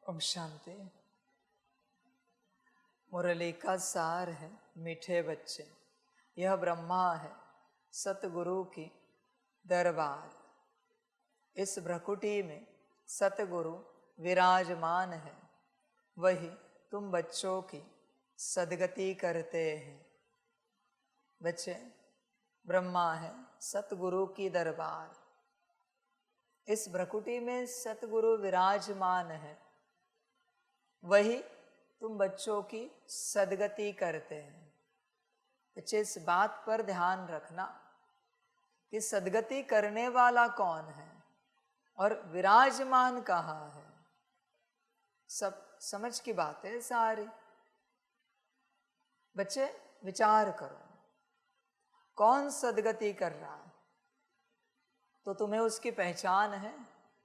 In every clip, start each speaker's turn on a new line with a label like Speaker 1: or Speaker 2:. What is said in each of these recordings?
Speaker 1: ओम शांति। मुरली का सार है मीठे बच्चे, यह ब्रह्मा है सतगुरु की दरबार। इस भ्रकुटी में सतगुरु विराजमान है, वही तुम बच्चों की सदगति करते हैं। बच्चे, ब्रह्मा है सतगुरु की दरबार। इस भ्रकुटी में सतगुरु विराजमान है, वही तुम बच्चों की सदगति करते हैं। बच्चे, इस बात पर ध्यान रखना कि सदगति करने वाला कौन है और विराजमान कहाँ है। सब समझ की बात है सारी। बच्चे, विचार करो, कौन सदगति कर रहा है? तो तुम्हें उसकी पहचान है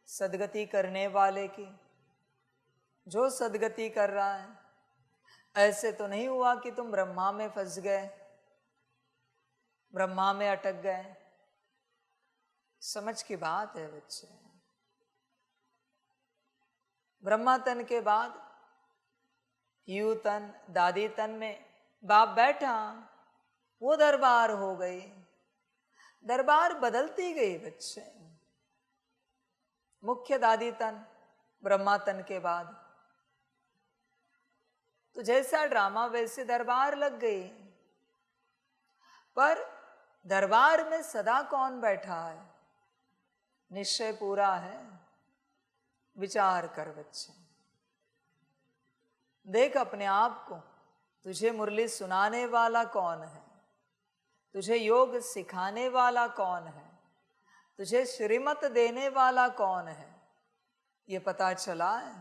Speaker 1: सदगति करने वाले की। जो सदगति कर रहा है, ऐसे तो नहीं हुआ कि तुम ब्रह्मा में फंस गए, ब्रह्मा में अटक गए। समझ की बात है बच्चे। ब्रह्मा तन के बाद यू तन, दादी तन में बाप बैठा, वो दरबार हो गई। दरबार बदलती गई बच्चे। मुख्य दादी तन ब्रह्मा तन के बाद तो जैसा ड्रामा वैसे दरबार लग गई। पर दरबार में सदा कौन बैठा है? निश्चय पूरा है। विचार कर बच्चे, देख अपने आप को। तुझे मुरली सुनाने वाला कौन है? तुझे योग सिखाने वाला कौन है? तुझे श्रीमत देने वाला कौन है? ये पता चला है?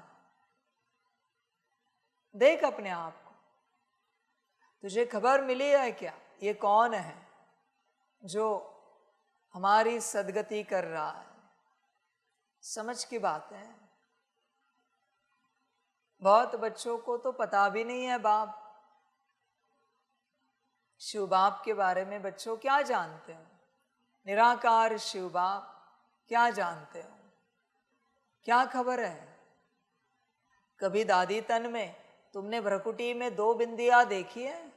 Speaker 1: देख अपने आप को। तुझे खबर मिली है क्या ये कौन है जो हमारी सदगति कर रहा है? समझ की बात है। बहुत बच्चों को तो पता भी नहीं है बाप। शिव बाप के बारे में बच्चों क्या जानते हो? निराकार शिव बाप क्या जानते हो? क्या खबर है? कभी दादी तन में तुमने भ्रकुटी में 2 बिंदियां देखी है?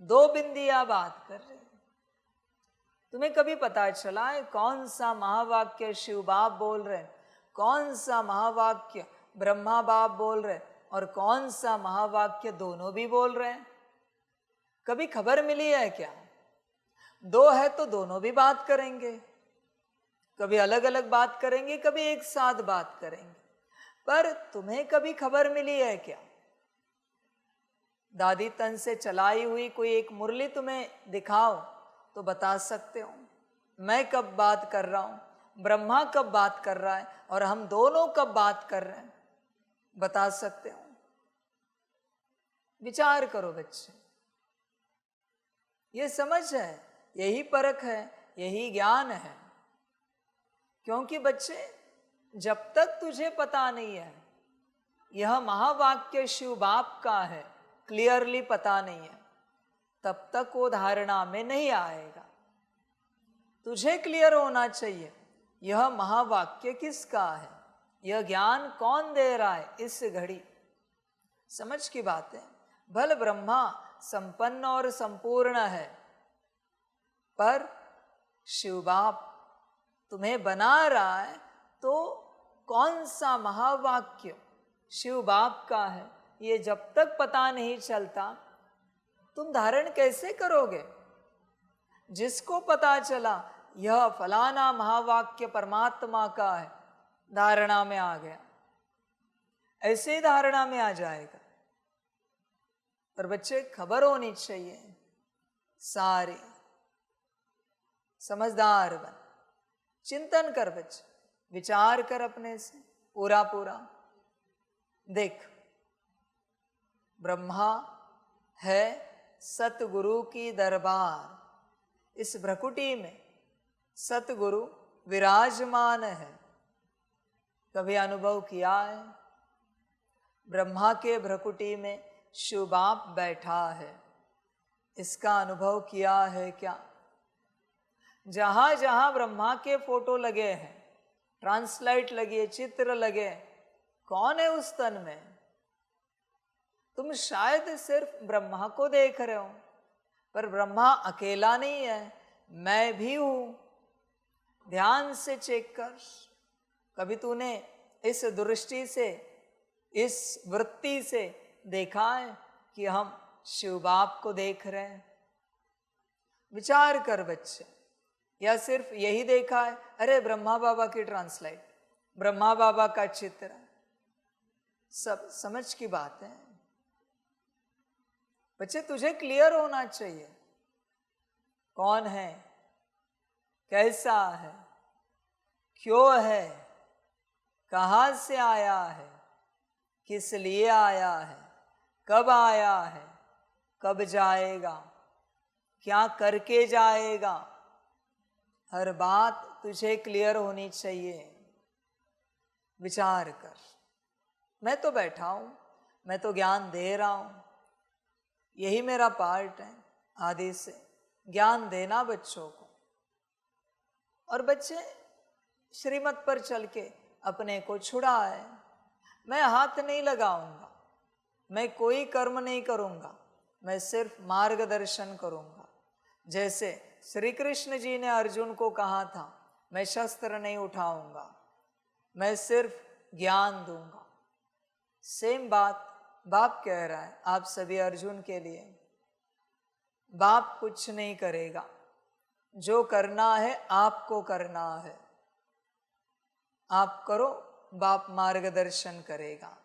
Speaker 1: 2 बिंदियां बात कर रहे। तुम्हें कभी पता चला है कौन सा महावाक्य शिव बाप बोल रहे, कौन सा महावाक्य ब्रह्मा बाप बोल रहे और कौन सा महावाक्य दोनों भी बोल रहे हैं? कभी खबर मिली है क्या? 2 है तो दोनों भी बात करेंगे, कभी अलग अलग बात करेंगे, कभी एक साथ बात करेंगे। पर तुम्हें कभी खबर मिली है क्या? दादी तन से चलाई हुई कोई एक मुरली तुम्हें दिखाओ तो बता सकते हो मैं कब बात कर रहा हूं, ब्रह्मा कब बात कर रहा है और हम दोनों कब बात कर रहे हैं? बता सकते हो? विचार करो बच्चे। ये समझ है, यही परख है, यही ज्ञान है। क्योंकि बच्चे, जब तक तुझे पता नहीं है यह महावाक्य शिव बाप का है, क्लियरली पता नहीं है, तब तक वो धारणा में नहीं आएगा। तुझे क्लियर होना चाहिए यह महावाक्य किसका है, यह ज्ञान कौन दे रहा है इस घड़ी। समझ की बात है। भल ब्रह्मा संपन्न और संपूर्ण है, पर शिव बाप तुम्हें बना रहा है, तो कौन सा महावाक्य शिव बाप का है ये जब तक पता नहीं चलता तुम धारण कैसे करोगे? जिसको पता चला यह फलाना महावाक्य परमात्मा का है, धारणा में आ गया, ऐसे ही धारणा में आ जाएगा। पर बच्चे, खबर होनी चाहिए सारे। समझदार बन, चिंतन कर बच्चे, विचार कर अपने से पूरा पूरा। देख, ब्रह्मा है सतगुरु की दरबार। इस भ्रकुटी में सतगुरु विराजमान है। कभी अनुभव किया है ब्रह्मा के भ्रकुटी में शिव बाप बैठा है? इसका अनुभव किया है क्या? जहां जहां ब्रह्मा के फोटो लगे हैं, ट्रांसलाइट लगी है, चित्र लगे, कौन है उस तन में? तुम शायद सिर्फ ब्रह्मा को देख रहे हो, पर ब्रह्मा अकेला नहीं है, मैं भी हूं। ध्यान से चेक कर। कभी तूने इस दृष्टि से, इस वृत्ति से देखा है कि हम शिव बाप को देख रहे हैं? विचार कर बच्चे। या सिर्फ यही देखा है, अरे ब्रह्मा बाबा की ट्रांसलाइट, ब्रह्मा बाबा का चित्र। सब समझ की बात है बच्चे, तुझे क्लियर होना चाहिए कौन है, कैसा है, क्यों है, कहां से आया है, किस लिए आया है, कब आया है, कब जाएगा, क्या करके जाएगा। हर बात तुझे क्लियर होनी चाहिए। विचार कर। मैं तो बैठा हूं, मैं तो ज्ञान दे रहा हूं, यही मेरा पार्ट है आदि से, ज्ञान देना बच्चों को। और बच्चे श्रीमत पर चल के अपने को छुड़ाए। मैं हाथ नहीं लगाऊंगा, मैं कोई कर्म नहीं करूंगा, मैं सिर्फ मार्गदर्शन करूंगा। जैसे श्री कृष्ण जी ने अर्जुन को कहा था, मैं शस्त्र नहीं उठाऊंगा, मैं सिर्फ ज्ञान दूंगा। सेम बात बाप कह रहा है आप सभी अर्जुन के लिए। बाप कुछ नहीं करेगा, जो करना है आपको करना है, आप करो, बाप मार्गदर्शन करेगा।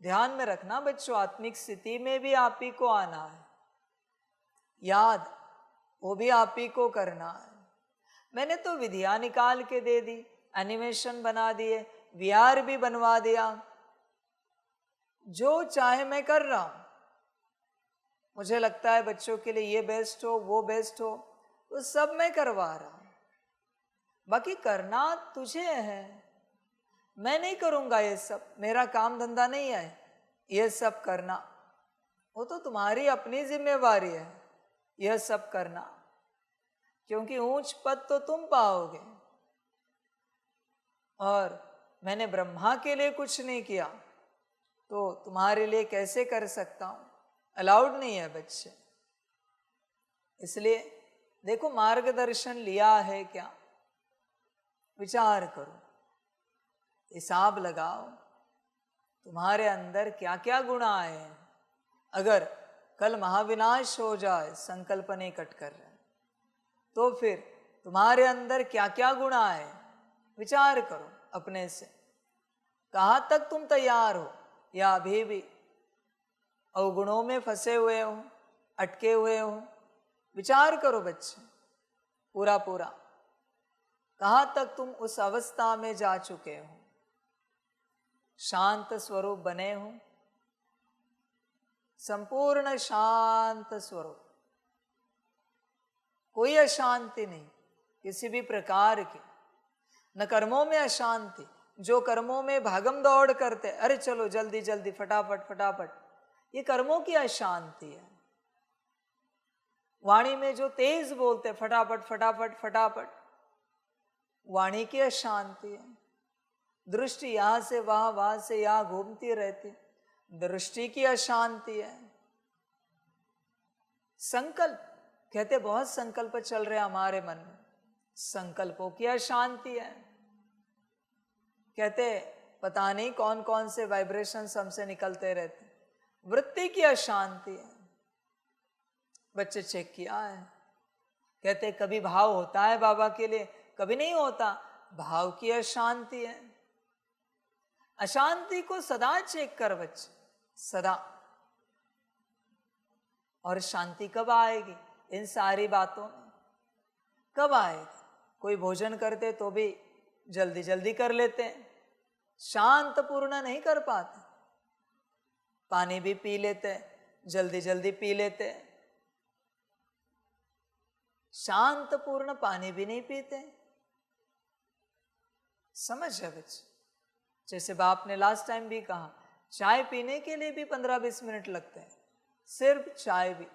Speaker 1: ध्यान में रखना बच्चों, आत्मिक स्थिति में भी आप ही को आना है, याद वो भी आप ही को करना है। मैंने तो विधियां निकाल के दे दी, एनिमेशन बना दिए, वीआर भी बनवा दिया, जो चाहे मैं कर रहा हूं। मुझे लगता है बच्चों के लिए ये बेस्ट हो, वो बेस्ट हो, तो सब मैं करवा रहा हूं। बाकी करना तुझे है, मैं नहीं करूंगा ये सब, मेरा काम धंधा नहीं है ये सब करना, वो तो तुम्हारी अपनी जिम्मेवारी है यह सब करना, क्योंकि ऊंच पद तो तुम पाओगे। और मैंने ब्रह्मा के लिए कुछ नहीं किया तो तुम्हारे लिए कैसे कर सकता हूं? अलाउड नहीं है बच्चे। इसलिए देखो मार्गदर्शन लिया है क्या, विचार करो, हिसाब लगाओ तुम्हारे अंदर क्या क्या गुण आए हैं। अगर कल महाविनाश हो जाए, संकल्प नहीं कट कर रहे, तो फिर तुम्हारे अंदर क्या क्या गुण आए, विचार करो अपने से। कहां तक तुम तैयार हो, या अभी भी अवगुणों में फंसे हुए हो, अटके हुए हो? विचार करो बच्चे पूरा पूरा, कहां तक तुम उस अवस्था में जा चुके हो, शांत स्वरूप बने हो, संपूर्ण शांत स्वरूप, कोई अशांति नहीं किसी भी प्रकार की, न कर्मों में अशांति। जो कर्मों में भागम दौड़ करते, अरे चलो जल्दी जल्दी फटाफट फटाफट, ये कर्मों की अशांति है। वाणी में जो तेज बोलते फटाफट फटाफट फटाफट, वाणी की अशांति है। दृष्टि यहां से वहां, वहां से यहां घूमती रहती, दृष्टि की अशांति है। संकल्प कहते बहुत संकल्प चल रहे हमारे मन में, संकल्पों की अशांति है। कहते पता नहीं कौन कौन से वाइब्रेशंस हमसे निकलते रहते, वृत्ति की अशांति है। बच्चे चेक किया है, कहते कभी भाव होता है बाबा के लिए, कभी नहीं होता, भाव की अशांति है। अशांति को सदा चेक कर बच्चे, सदा। और शांति कब आएगी इन सारी बातों में, कब आएगी? कोई भोजन करते तो भी जल्दी जल्दी कर लेते हैं, शांत पूर्ण नहीं कर पाते। पानी भी पी लेते हैं, जल्दी जल्दी पी लेते हैं, शांत पूर्ण पानी भी नहीं पीते। समझ है बच्चे? जैसे बाप ने लास्ट टाइम भी कहा, चाय पीने के लिए भी 15-20 मिनट लगते हैं, सिर्फ चाय भी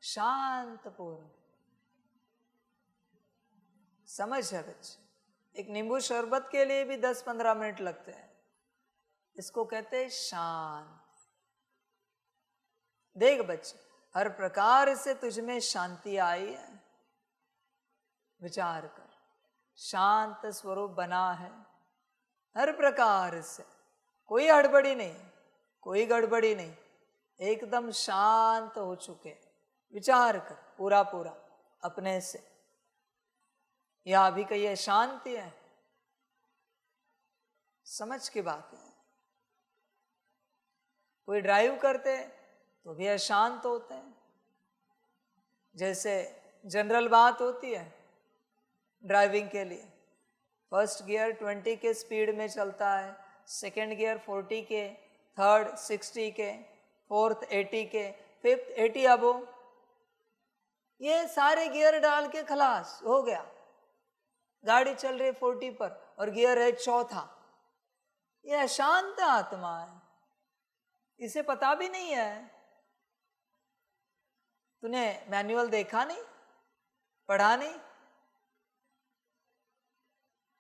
Speaker 1: शांत पूर्ण। समझ है बच्चे? एक नींबू शरबत के लिए भी 10-15 मिनट लगते हैं। इसको कहते हैं शांत। देख बच्चे, हर प्रकार से तुझमें शांति आई है, विचार कर। शांत स्वरूप बना है हर प्रकार से, कोई हड़बड़ी नहीं, कोई गड़बड़ी नहीं, एकदम शांत हो चुके। विचार कर पूरा पूरा अपने से। यह अभी का ये शांति है, समझ की बात है। कोई ड्राइव करते तो भी अशांत होते हैं। जैसे जनरल बात होती है ड्राइविंग के लिए, फर्स्ट गियर 20 के स्पीड में चलता है, सेकंड गियर 40 के, थर्ड 60 के, फोर्थ 80 के, फिफ्थ 80 अबो। ये सारे गियर डाल के खलास हो गया, गाड़ी चल रही 40 पर और गियर है चौथा। ये अशांत आत्मा है, इसे पता भी नहीं है। तूने मैनुअल देखा नहीं, पढ़ा नहीं।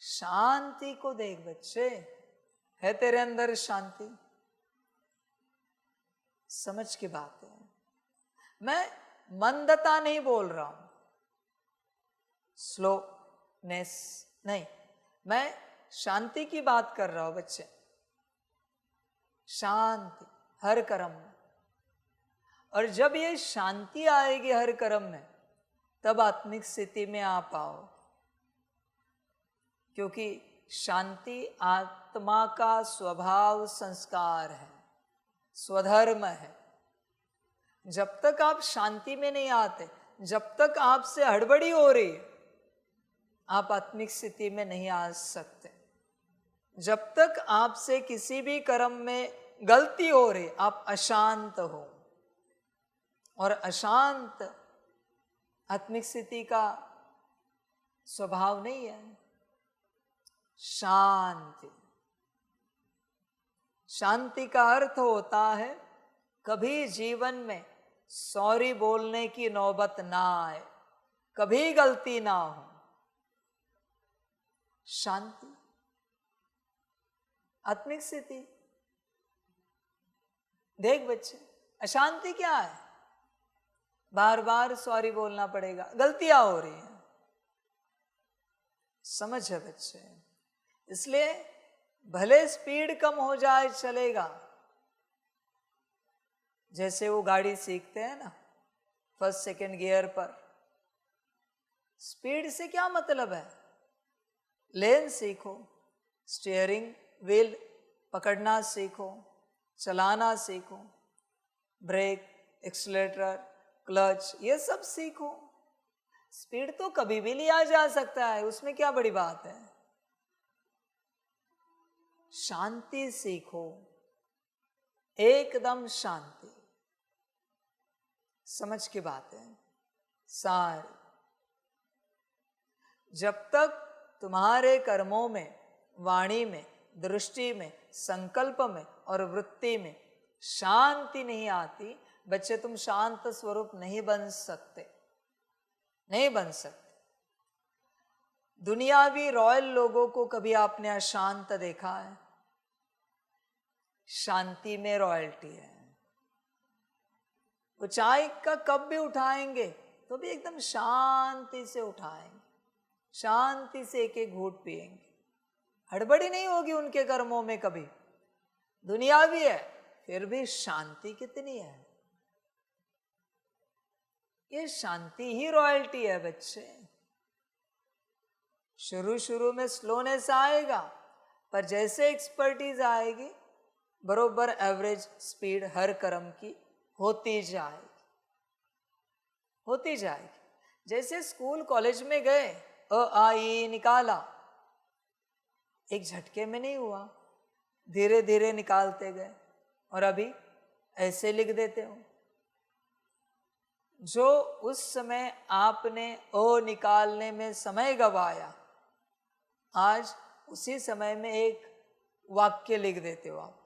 Speaker 1: शांति को देख बच्चे, है तेरे अंदर शांति, समझ की बात है। मैं मंदता नहीं बोल रहा हूं, स्लोनेस नहीं, मैं शांति की बात कर रहा हूं बच्चे। शांति हर कर्म में, और जब ये शांति आएगी हर कर्म में, तब आत्मिक स्थिति में आ पाओ। क्योंकि शांति आत्मा का स्वभाव संस्कार है, स्वधर्म है। जब तक आप शांति में नहीं आते, जब तक आपसे हड़बड़ी हो रही है, आप आत्मिक स्थिति में नहीं आ सकते। जब तक आपसे किसी भी कर्म में गलती हो रही, आप अशांत हो, और अशांत आत्मिक स्थिति का स्वभाव नहीं है। शांति, शांति का अर्थ होता है कभी जीवन में सॉरी बोलने की नौबत ना आए, कभी गलती ना हो। शांति आत्मिक स्थिति। देख बच्चे, अशांति क्या है? बार बार सॉरी बोलना पड़ेगा, गलतियां हो रही हैं, समझ है बच्चे। इसलिए भले स्पीड कम हो जाए चलेगा। जैसे वो गाड़ी सीखते हैं ना, फर्स्ट सेकंड गियर पर, स्पीड से क्या मतलब है? लेन सीखो, स्टीयरिंग व्हील पकड़ना सीखो, चलाना सीखो, ब्रेक, एक्सीलरेटर, क्लच, ये सब सीखो। स्पीड तो कभी भी लिया जा सकता है, उसमें क्या बड़ी बात है। शांति सीखो, एकदम शांति, समझ की बात है सारी। जब तक तुम्हारे कर्मों में, वाणी में, दृष्टि में, संकल्प में और वृत्ति में शांति नहीं आती, बच्चे तुम शांत स्वरूप नहीं बन सकते, नहीं बन सकते। दुनियावी रॉयल लोगों को कभी आपने अशांत देखा है? शांति में रॉयल्टी है। वो चाय का कप भी उठाएंगे तो भी एकदम शांति से उठाएंगे, शांति से एक एक घूंट पिएंगे, हड़बड़ी नहीं होगी उनके कर्मों में कभी। दुनियावी है फिर भी शांति कितनी है। ये शांति ही रॉयल्टी है बच्चे। शुरू शुरू में स्लोनेस आएगा, पर जैसे एक्सपर्टीज आएगी, बरोबर एवरेज स्पीड हर कर्म की होती जाएगी, होती जाएगी। जैसे स्कूल कॉलेज में गए, अ आ ई निकाला, एक झटके में नहीं हुआ, धीरे धीरे निकालते गए, और अभी ऐसे लिख देते हो। जो उस समय आपने अ निकालने में समय गवाया, आज उसी समय में एक वाक्य लिख देते हो आप,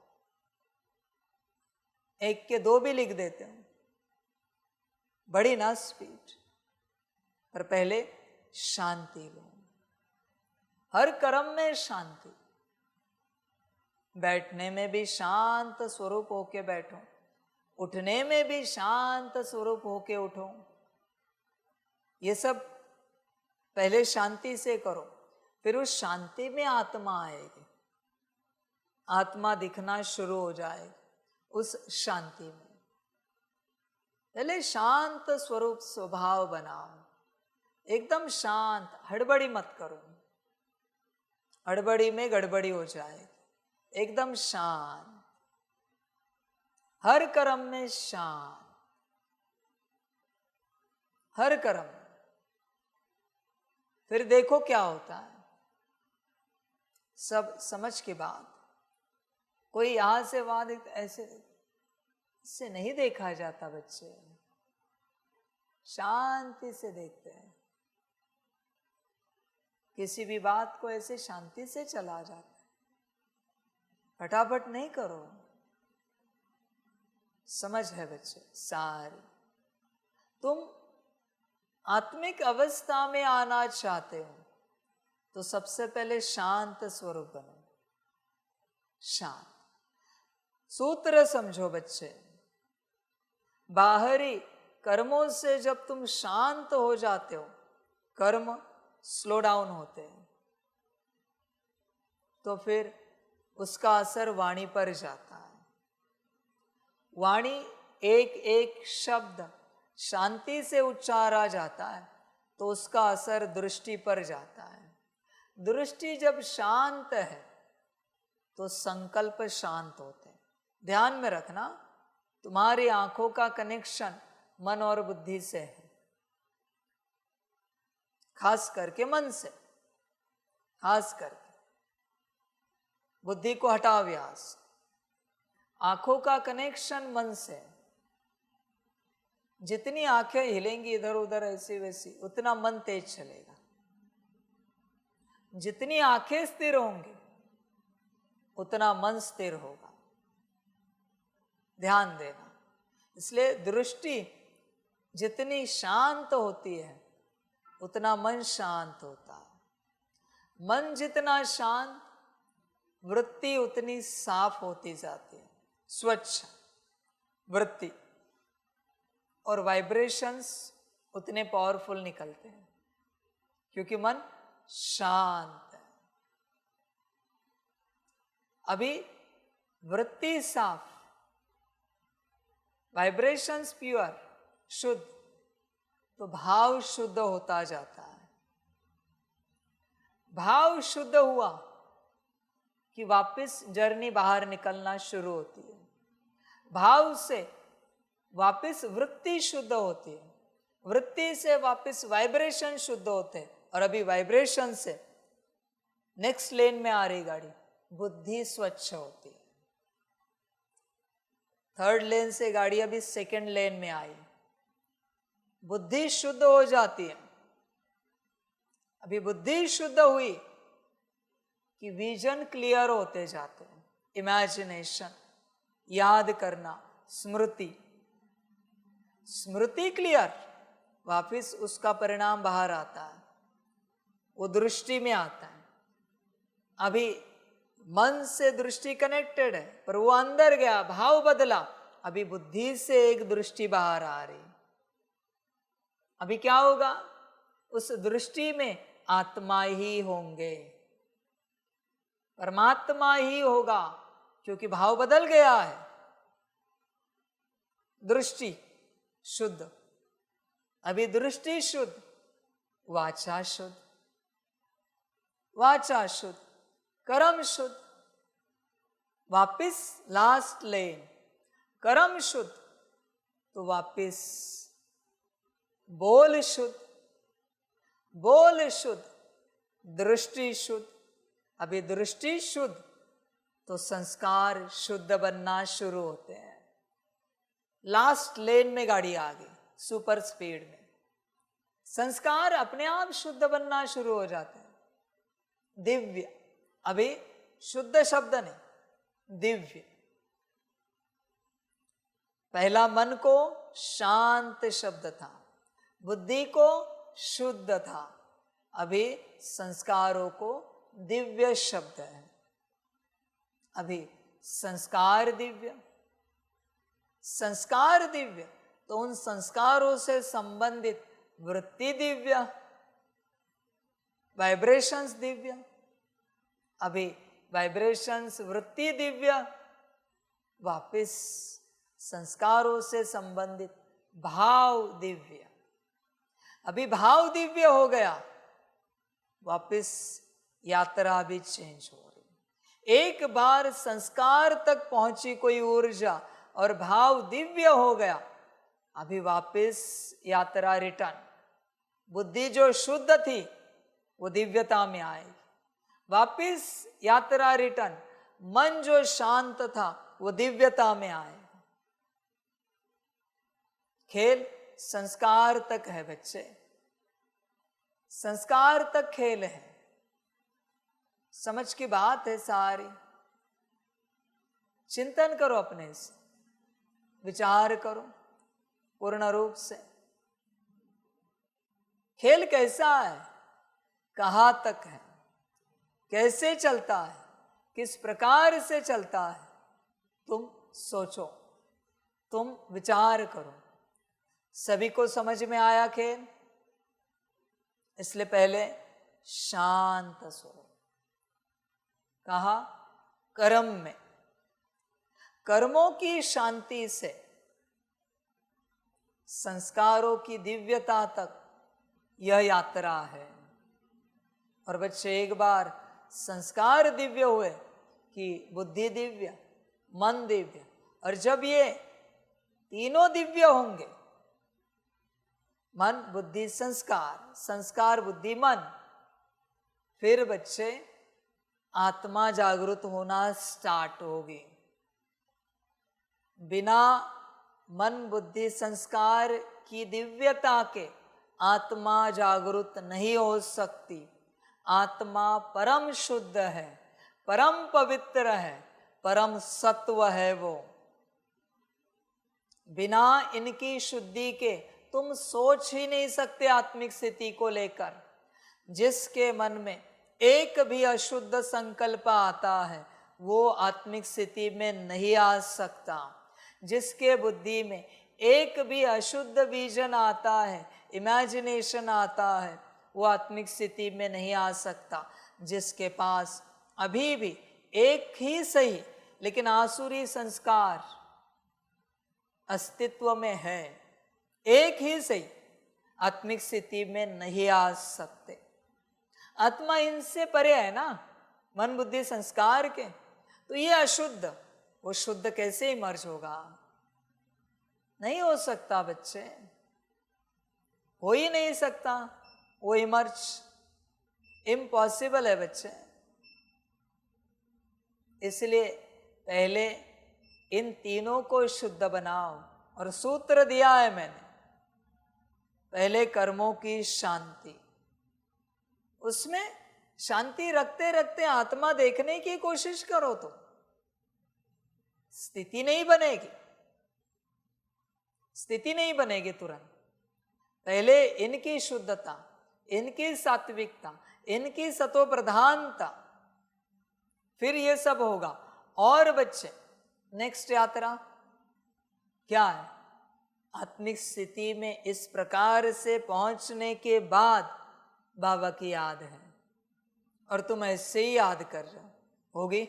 Speaker 1: एक के दो भी लिख देते हो। बड़ी ना स्पीड, पर पहले शांति लो। हर कर्म में शांति, बैठने में भी शांत स्वरूप होके बैठो, उठने में भी शांत स्वरूप होके उठो। ये सब पहले शांति से करो, फिर उस शांति में आत्मा आएगी, आत्मा दिखना शुरू हो जाएगी उस शांति में। पहले शांत स्वरूप स्वभाव बनाओ, एकदम शांत, हड़बड़ी मत करो, हड़बड़ी में गड़बड़ी हो जाएगी। एकदम शांत, हर कर्म में शांत, हर कर्म। फिर देखो क्या होता है, सब समझ के बाद। कोई यहां से वहां देखता, ऐसे इससे नहीं देखा जाता, बच्चे शांति से देखते हैं। किसी भी बात को ऐसे शांति से चला जाता है, फटाफट नहीं करो। समझ है बच्चे सारी। तुम आत्मिक अवस्था में आना चाहते हो तो सबसे पहले शांत स्वरूप बनो, शांत। सूत्र समझो बच्चे, बाहरी कर्मों से जब तुम शांत हो जाते हो, कर्म स्लो डाउन होते हैं, तो फिर उसका असर वाणी पर जाता है। वाणी एक एक शब्द शांति से उच्चारा जाता है तो उसका असर दृष्टि पर जाता है। दृष्टि जब शांत है तो संकल्प शांत होते हैं। ध्यान में रखना, तुम्हारी आंखों का कनेक्शन मन और बुद्धि से है, खास करके मन से, खास करके बुद्धि को हटाओ व्यास। आंखों का कनेक्शन मन से। जितनी आंखें हिलेंगी इधर उधर ऐसी वैसी, उतना मन तेज चलेगा। जितनी आंखें स्थिर होंगी उतना मन स्थिर होगा। ध्यान देना। इसलिए दृष्टि जितनी शांत होती है उतना मन शांत होता है। मन जितना शांत, वृत्ति उतनी साफ होती जाती है, स्वच्छ वृत्ति, और वाइब्रेशंस उतने पावरफुल निकलते हैं क्योंकि मन शांत है। अभी वृत्ति साफ, वाइब्रेशंस प्योर, शुद्ध, तो भाव शुद्ध होता जाता है। भाव शुद्ध हुआ कि वापस जर्नी बाहर निकलना शुरू होती है। भाव से वापस वृत्ति शुद्ध होती है, वृत्ति से वापस वाइब्रेशन शुद्ध होते हैं, और अभी वाइब्रेशन से नेक्स्ट लेन में आ रही गाड़ी, बुद्धि स्वच्छ होती है। थर्ड लेन से गाड़ी अभी सेकंड लेन में आई, बुद्धि शुद्ध हो जाती है। अभी बुद्धि शुद्ध हुई कि विजन क्लियर होते जाते हैं, इमेजिनेशन, याद करना, स्मृति, स्मृति क्लियर, वापिस उसका परिणाम बाहर आता है, वो दृष्टि में आता है। अभी मन से दृष्टि कनेक्टेड है पर वो अंदर गया, भाव बदला, अभी बुद्धि से एक दृष्टि बाहर आ रही। अभी क्या होगा, उस दृष्टि में आत्मा ही होंगे, परमात्मा ही होगा, क्योंकि भाव बदल गया है। दृष्टि शुद्ध, अभी दृष्टि शुद्ध, वाचा शुद्ध, वाचा शुद्ध, कर्म शुद्ध, वापिस लास्ट लेन, कर्म शुद्ध, तो वापिस बोल शुद्ध, बोल शुद्ध, दृष्टि शुद्ध, अभी दृष्टि शुद्ध तो संस्कार शुद्ध बनना शुरू होते हैं। लास्ट लेन में गाड़ी आ गई सुपर स्पीड में, संस्कार अपने आप शुद्ध बनना शुरू हो जाते हैं। दिव्य, अभी शुद्ध शब्द नहीं, दिव्य। पहला मन को शांत शब्द था, बुद्धि को शुद्ध था, अभी संस्कारों को दिव्य शब्द है। अभी संस्कार दिव्य, संस्कार दिव्य, तो उन संस्कारों से संबंधित वृत्ति दिव्य, वाइब्रेशंस दिव्य। अभी वाइब्रेशंस, वृत्ति दिव्य, वापस संस्कारों से संबंधित भाव दिव्य। अभी भाव दिव्य हो गया, वापस यात्रा भी चेंज हो रही। एक बार संस्कार तक पहुंची कोई ऊर्जा और भाव दिव्य हो गया, अभी वापस यात्रा रिटर्न। बुद्धि जो शुद्ध थी वो दिव्यता में आएगी, वापस यात्रा रिटर्न। मन जो शांत था वो दिव्यता में आएगा। खेल संस्कार तक है बच्चे, संस्कार तक खेल है। समझ की बात है सारी। चिंतन करो, अपने से विचार करो पूर्ण रूप से। खेल कैसा है, कहाँ तक है, कैसे चलता है, किस प्रकार से चलता है, तुम सोचो, तुम विचार करो। सभी को समझ में आया खेल? इसलिए पहले शांत स्वरूप कहा, कर्म में, कर्मों की शांति से संस्कारों की दिव्यता तक यह यात्रा है। और बच्चे एक बार संस्कार दिव्य हुए कि बुद्धि दिव्य, मन दिव्य, और जब ये तीनों दिव्य होंगे, मन बुद्धि संस्कार, संस्कार बुद्धि मन, फिर बच्चे आत्मा जागृत होना स्टार्ट होगी। बिना मन बुद्धि संस्कार की दिव्यता के आत्मा जागृत नहीं हो सकती। आत्मा परम शुद्ध है, परम पवित्र है, परम सत्व है वो। बिना इनकी शुद्धि के तुम सोच ही नहीं सकते आत्मिक स्थिति को लेकर। जिसके मन में एक भी अशुद्ध संकल्प आता है वो आत्मिक स्थिति में नहीं आ सकता। जिसके बुद्धि में एक भी अशुद्ध विजन आता है, इमेजिनेशन आता है, वो आत्मिक स्थिति में नहीं आ सकता। जिसके पास अभी भी एक ही सही लेकिन आसुरी संस्कार अस्तित्व में है, एक ही सही, आत्मिक स्थिति में नहीं आ सकते। आत्मा इनसे परे है ना, मन बुद्धि संस्कार के। तो ये अशुद्ध, वो शुद्ध कैसे इमर्ज होगा? नहीं हो सकता बच्चे, हो ही नहीं सकता वो इमर्ज, इम्पॉसिबल है बच्चे। इसलिए पहले इन तीनों को शुद्ध बनाओ। और सूत्र दिया है मैंने, पहले कर्मों की शांति, उसमें शांति रखते रखते आत्मा देखने की कोशिश करो तो स्थिति नहीं बनेगी, स्थिति नहीं बनेगी तुरंत। पहले इनकी शुद्धता, इनकी सात्विकता, इनकी सतो प्रधानता, फिर ये सब होगा। और बच्चे नेक्स्ट यात्रा क्या है? आत्मिक स्थिति में इस प्रकार से पहुंचने के बाद बाबा की याद है, और तुम ऐसे ही याद कर रहे हो, होगी?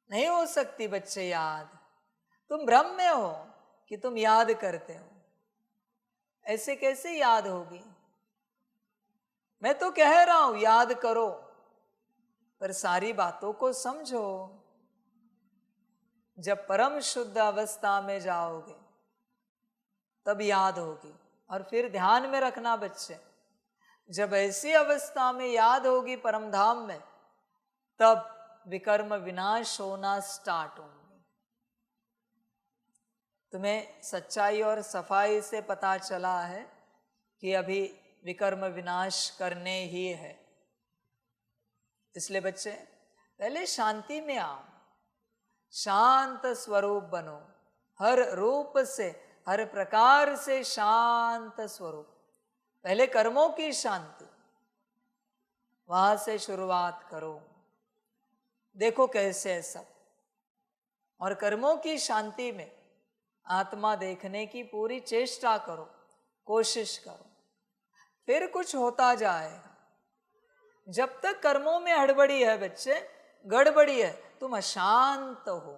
Speaker 1: नहीं हो सकती बच्चे याद। तुम भ्रम में हो कि तुम याद करते हो, ऐसे कैसे याद होगी? मैं तो कह रहा हूं याद करो, पर सारी बातों को समझो। जब परम शुद्ध अवस्था में जाओगे तब याद होगी। और फिर ध्यान में रखना बच्चे, जब ऐसी अवस्था में याद होगी परम धाम में, तब विकर्म विनाश होना स्टार्ट होंगे। तुम्हें सच्चाई और सफाई से पता चला है कि अभी विकर्म विनाश करने ही है। इसलिए बच्चे पहले शांति में आओ, शांत स्वरूप बनो, हर रूप से, हर प्रकार से शांत स्वरूप। पहले कर्मों की शांति, वहां से शुरुआत करो। देखो कैसे है सब। और कर्मों की शांति में आत्मा देखने की पूरी चेष्टा करो, कोशिश करो, फिर कुछ होता जाएगा। जब तक कर्मों में हड़बड़ी है बच्चे, गड़बड़ी है, तुम अशांत हो।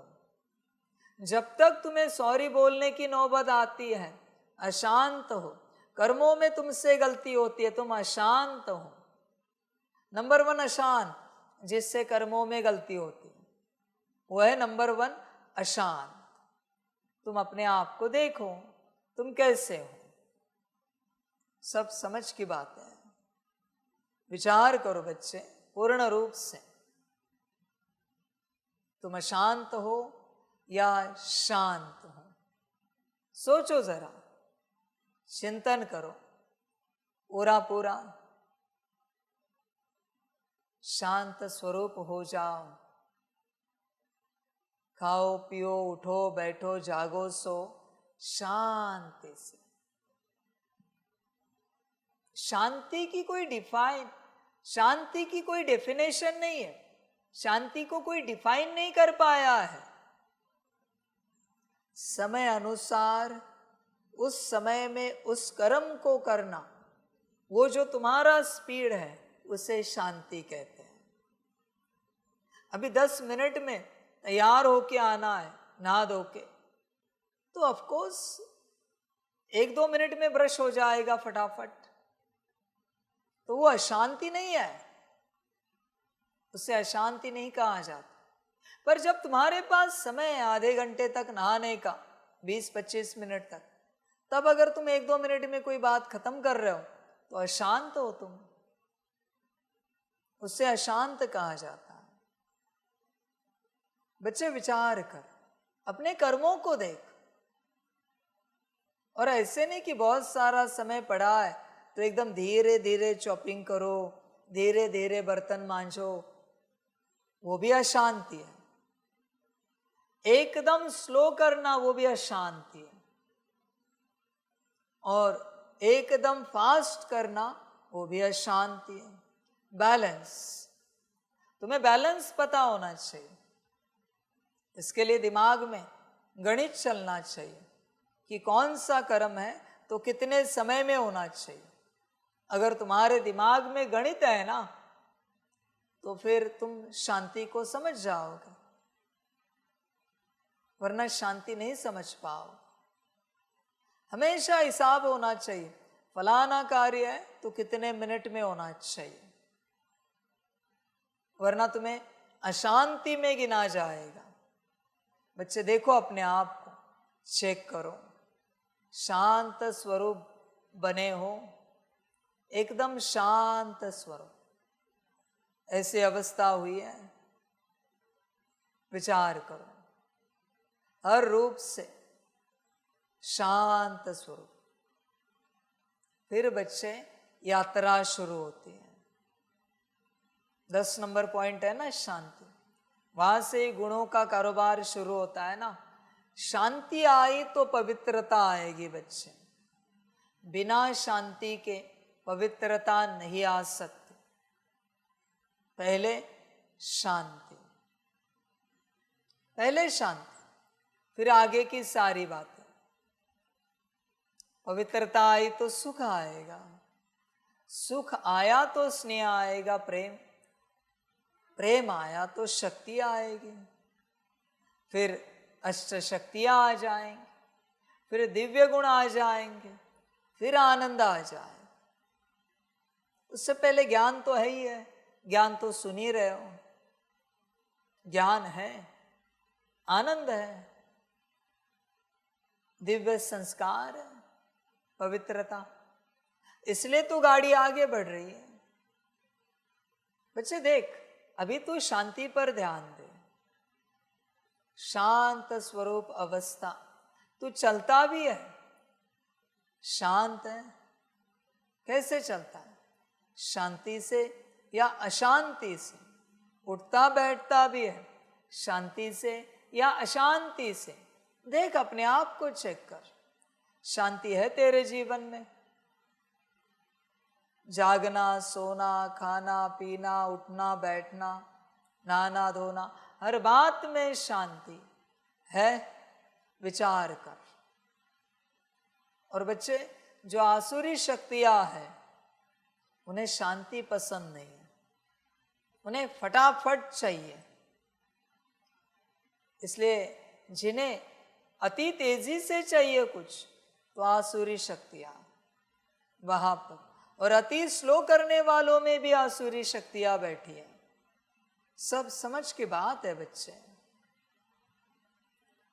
Speaker 1: जब तक तुम्हें सॉरी बोलने की नौबत आती है, अशांत हो। कर्मों में तुमसे गलती होती है, तुम अशांत हो। नंबर 1 अशांत, जिससे कर्मों में गलती होती है, वो है नंबर 1 अशांत। तुम अपने आप को देखो, तुम कैसे हो। सब समझ की बात है। विचार करो बच्चे पूर्ण रूप से, तुम अशांत हो या शांत हो। सोचो जरा, चिंतन करो, पूरा पूरा शांत स्वरूप हो जाओ। खाओ पियो, उठो बैठो, जागो सो, शांति से। शांति की कोई डेफिनेशन नहीं है। शांति को कोई डिफाइन नहीं कर पाया है। समय अनुसार उस समय में उस कर्म को करना, वो जो तुम्हारा स्पीड है, उसे शांति कहते हैं। अभी 10 मिनट में तैयार होके आना है, नहा धो के, तो ऑफ कोर्स 1-2 मिनट में ब्रश हो जाएगा फटाफट, तो वो अशांति नहीं है, उसे अशांति नहीं कहा जाता। पर जब तुम्हारे पास समय है आधे घंटे तक नहाने का, 20-25 मिनट तक, तब अगर तुम 1-2 मिनट में कोई बात खत्म कर रहे हो तो अशांत हो तुम, उससे अशांत कहा जाता है। बच्चे विचार कर, अपने कर्मों को देख, और ऐसे नहीं कि बहुत सारा समय पड़ा है तो एकदम धीरे धीरे चॉपिंग करो, धीरे धीरे बर्तन मांजो, वो भी अशांति है। एकदम स्लो करना वो भी अशांति है, और एकदम फास्ट करना वो भी अशांति है। बैलेंस, तुम्हें बैलेंस पता होना चाहिए। इसके लिए दिमाग में गणित चलना चाहिए कि कौन सा कर्म है तो कितने समय में होना चाहिए। अगर तुम्हारे दिमाग में गणित है ना, तो फिर तुम शांति को समझ जाओगे, वरना शांति नहीं समझ पाओ। हमेशा हिसाब होना चाहिए, फलाना कार्य है तो कितने मिनट में होना चाहिए, वरना तुम्हें अशांति में गिना जाएगा। बच्चे देखो अपने आप को, चेक करो, शांत स्वरूप बने हो, एकदम शांत स्वरूप, ऐसी अवस्था हुई है। विचार करो, हर रूप से शांत स्वरूप। फिर बच्चे यात्रा शुरू होती है। 10 नंबर पॉइंट है ना शांति, वहां से गुणों का कारोबार शुरू होता है ना। शांति आई तो पवित्रता आएगी बच्चे, बिना शांति के पवित्रता नहीं आ सकती। पहले शांति, फिर आगे की सारी बातें। पवित्रता आई तो सुख आएगा, सुख आया तो स्नेह आएगा, प्रेम आया तो शक्ति आएगी, फिर अष्ट शक्तियां आ जाएंगी, फिर दिव्य गुण आ जाएंगे, फिर आनंद आ जाए। उससे पहले ज्ञान तो है ही है, ज्ञान तो सुन ही रहे हो। ज्ञान है, आनंद है, दिव्य संस्कार है, पवित्रता। इसलिए तो गाड़ी आगे बढ़ रही है। बच्चे देख, अभी तू शांति पर ध्यान दे, शांत स्वरूप अवस्था। तू चलता भी है, शांत है। कैसे चलता है? शांति से या अशांति से। उठता बैठता भी है, शांति से या अशांति से। देख, अपने आप को चेक कर, शांति है तेरे जीवन में? जागना, सोना, खाना, पीना, उठना, बैठना, नहाना, धोना, हर बात में शांति है। विचार कर। और बच्चे, जो आसुरी शक्तियां हैं उन्हें शांति पसंद नहीं है, उन्हें फटाफट चाहिए। इसलिए जिन्हें अति तेजी से चाहिए कुछ, तो आसुरी शक्तियां वहां पर, और अति स्लो करने वालों में भी आसुरी शक्तियां बैठी है। सब समझ की बात है बच्चे।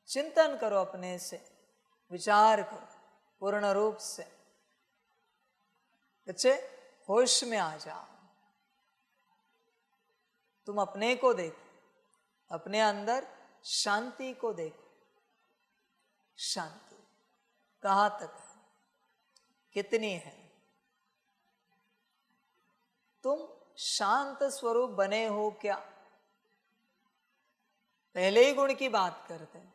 Speaker 1: चिंतन करो, अपने से विचार करो पूर्ण रूप से। बच्चे, होश में आ जाओ। तुम अपने को देखो, अपने अंदर शांति को देखो। शांति कहां तक है, कितनी है? तुम शांत स्वरूप बने हो क्या? पहले ही गुण की बात करते हैं,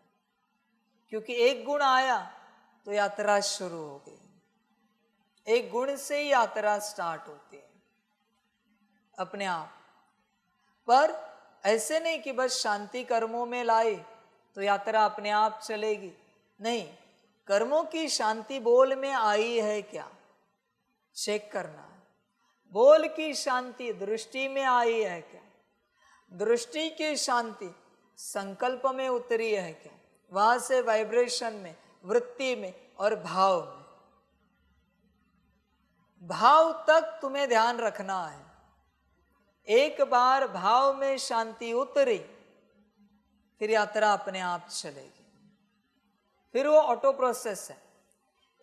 Speaker 1: क्योंकि एक गुण आया तो यात्रा शुरू हो गई। एक गुण से ही यात्रा स्टार्ट होती है अपने आप। पर ऐसे नहीं कि बस शांति कर्मों में लाई तो यात्रा अपने आप चलेगी। नहीं, कर्मों की शांति बोल में आई है क्या, चेक करना है। बोल की शांति दृष्टि में आई है क्या, दृष्टि की शांति संकल्प में उतरी है क्या, वहां से वाइब्रेशन में, वृत्ति में और भाव में। भाव तक तुम्हें ध्यान रखना है। एक बार भाव में शांति उतरी, फिर यात्रा अपने आप चलेगी। फिर वो ऑटो प्रोसेस है।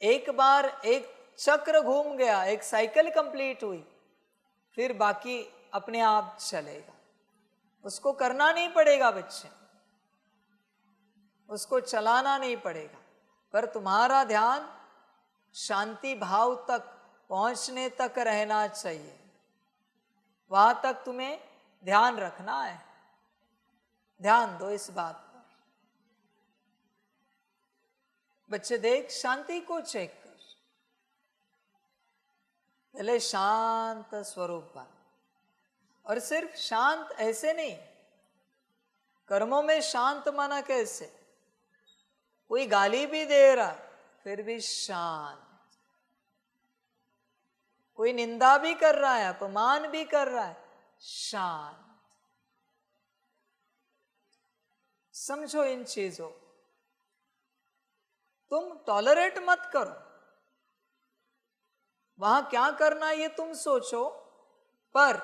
Speaker 1: एक बार एक चक्र घूम गया, एक साइकिल कंप्लीट हुई, फिर बाकी अपने आप चलेगा। उसको करना नहीं पड़ेगा बच्चे, उसको चलाना नहीं पड़ेगा, पर तुम्हारा ध्यान शांति भाव तक पहुंचने तक रहना चाहिए। वहां तक तुम्हें ध्यान रखना है। ध्यान दो इस बात पर। बच्चे देख, शांति को चेक कर। पहले शांत स्वरूप बन। और सिर्फ शांत ऐसे नहीं, कर्मों में शांत माना कैसे? कोई गाली भी दे रहा फिर भी शांत, कोई निंदा भी कर रहा है, अपमान भी कर रहा है, शांत। समझो इन चीजों। तुम टॉलरेट मत करो। वहां क्या करना ये तुम सोचो, पर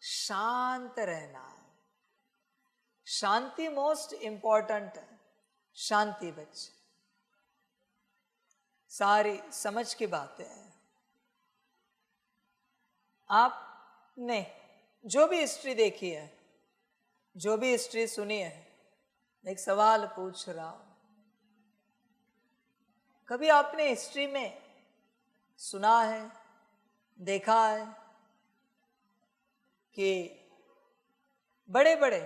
Speaker 1: शांत रहना है। शांति मोस्ट इंपॉर्टेंट है। शांति बच्चे, सारी समझ की बातें हैं। आपने जो भी हिस्ट्री देखी है, जो भी हिस्ट्री सुनी है, एक सवाल पूछ रहा हूं। कभी आपने हिस्ट्री में सुना है, देखा है कि बड़े बड़े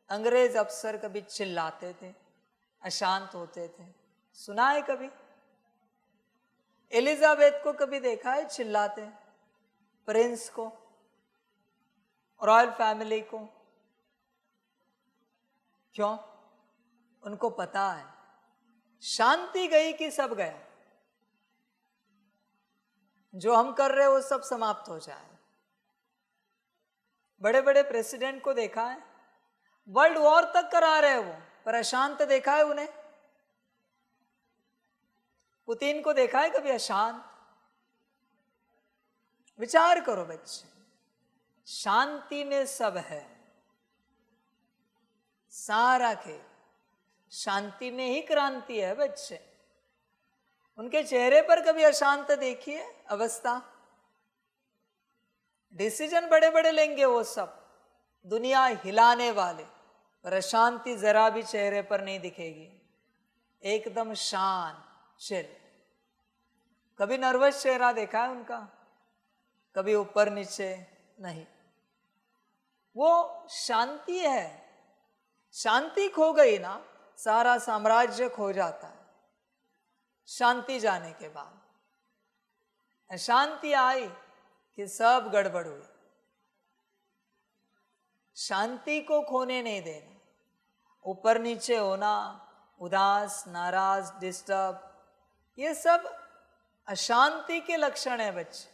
Speaker 1: अंग्रेज अफसर कभी चिल्लाते थे, अशांत होते थे? सुना है कभी? एलिजाबेथ को कभी देखा है चिल्लाते? प्रिंस को, रॉयल फैमिली को? क्यों? उनको पता है शांति गई कि सब गया, जो हम कर रहे हैं वो सब समाप्त हो जाए। बड़े बड़े प्रेसिडेंट को देखा है, वर्ल्ड वॉर तक करा रहे वो, पर अशांत देखा है उन्हें? पुतिन को देखा है कभी अशांत? विचार करो बच्चे, शांति में सब है। सारा खेल शांति में ही क्रांति है बच्चे। उनके चेहरे पर कभी अशांत देखिए अवस्था? डिसीजन बड़े बड़े लेंगे वो सब, दुनिया हिलाने वाले, पर अशांति जरा भी चेहरे पर नहीं दिखेगी। एकदम शांत, चिल। कभी नर्वस चेहरा देखा है उनका? कभी ऊपर नीचे नहीं। वो शांति है। शांति खो गई ना, सारा साम्राज्य खो जाता है। शांति जाने के बाद अशांति आई, कि सब गड़बड़ हुई। शांति को खोने नहीं देना। ऊपर नीचे होना, उदास, नाराज, डिस्टर्ब, ये सब अशांति के लक्षण है बच्चे,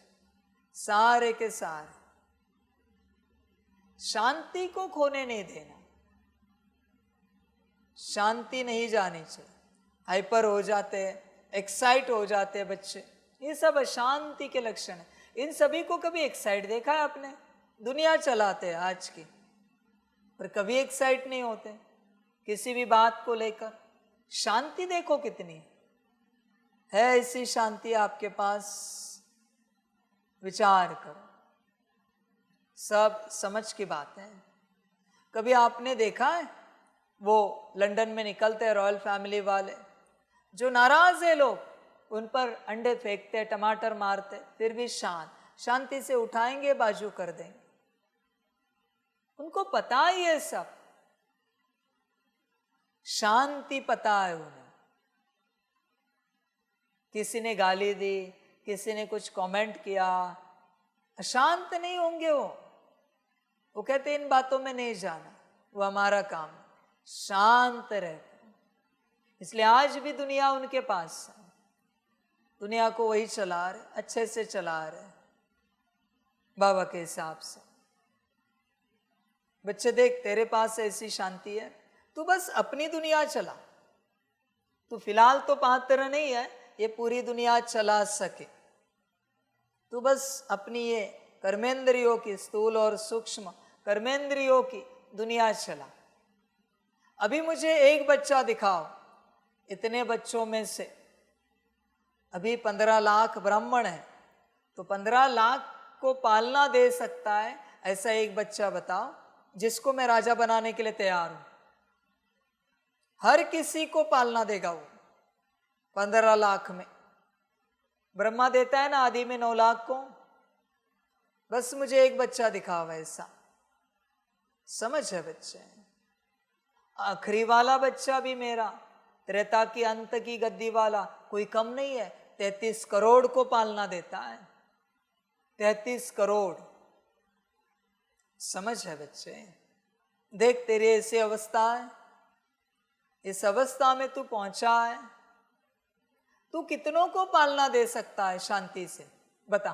Speaker 1: सारे के सारे। शांति को खोने नहीं देना, शांति नहीं जानी चाहिए। हाइपर हो जाते हैं, एक्साइट हो जाते हैं बच्चे, ये सब अशांति के लक्षण है। इन सभी को कभी एक्साइट देखा है आपने? दुनिया चलाते हैं आज की, पर कभी एक्साइट नहीं होते किसी भी बात को लेकर। शांति देखो कितनी है ऐसी शांति आपके पास, विचार करो। सब समझ की बात है। कभी आपने देखा है वो लंदन में निकलते हैं रॉयल फैमिली वाले, जो नाराज है लोग उन पर अंडे फेंकते, टमाटर मारते, फिर भी शांति से उठाएंगे, बाजू कर देंगे। उनको पता ही है सब, शांति पता है उन्हें। किसी ने गाली दी, किसी ने कुछ कमेंट किया, अशांत नहीं होंगे वो कहते इन बातों में नहीं जाना, वो हमारा काम है, शांत रहते। इसलिए आज भी दुनिया उनके पास है, दुनिया को वही चला रहे, अच्छे से चला रहे बाबा के हिसाब से। बच्चे देख, तेरे पास ऐसी शांति है, तू बस अपनी दुनिया चला। तू फिलहाल तो पात्र नहीं है ये पूरी दुनिया चला सके, तू बस अपनी ये कर्मेंद्रियों की, स्थूल और सूक्ष्म कर्मेंद्रियों की दुनिया चला। अभी मुझे एक बच्चा दिखाओ, इतने बच्चों में से अभी 15 लाख ब्राह्मण है, तो 15 लाख को पालना दे सकता है ऐसा एक बच्चा बताओ जिसको मैं राजा बनाने के लिए तैयार हूं। हर किसी को पालना देगा वो 15 लाख में। ब्रह्मा देता है ना आदि में 9 लाख को, बस मुझे एक बच्चा दिखाओ ऐसा। समझ है बच्चे? आखिरी वाला बच्चा भी मेरा, त्रेता की अंत की गद्दी वाला, कोई कम नहीं है, 33 करोड़ को पालना देता है, 33 करोड़। समझ है बच्चे? देख तेरी ऐसी अवस्था है, इस अवस्था में तू पहुंचा है, तू कितनों को पालना दे सकता है शांति से? बता।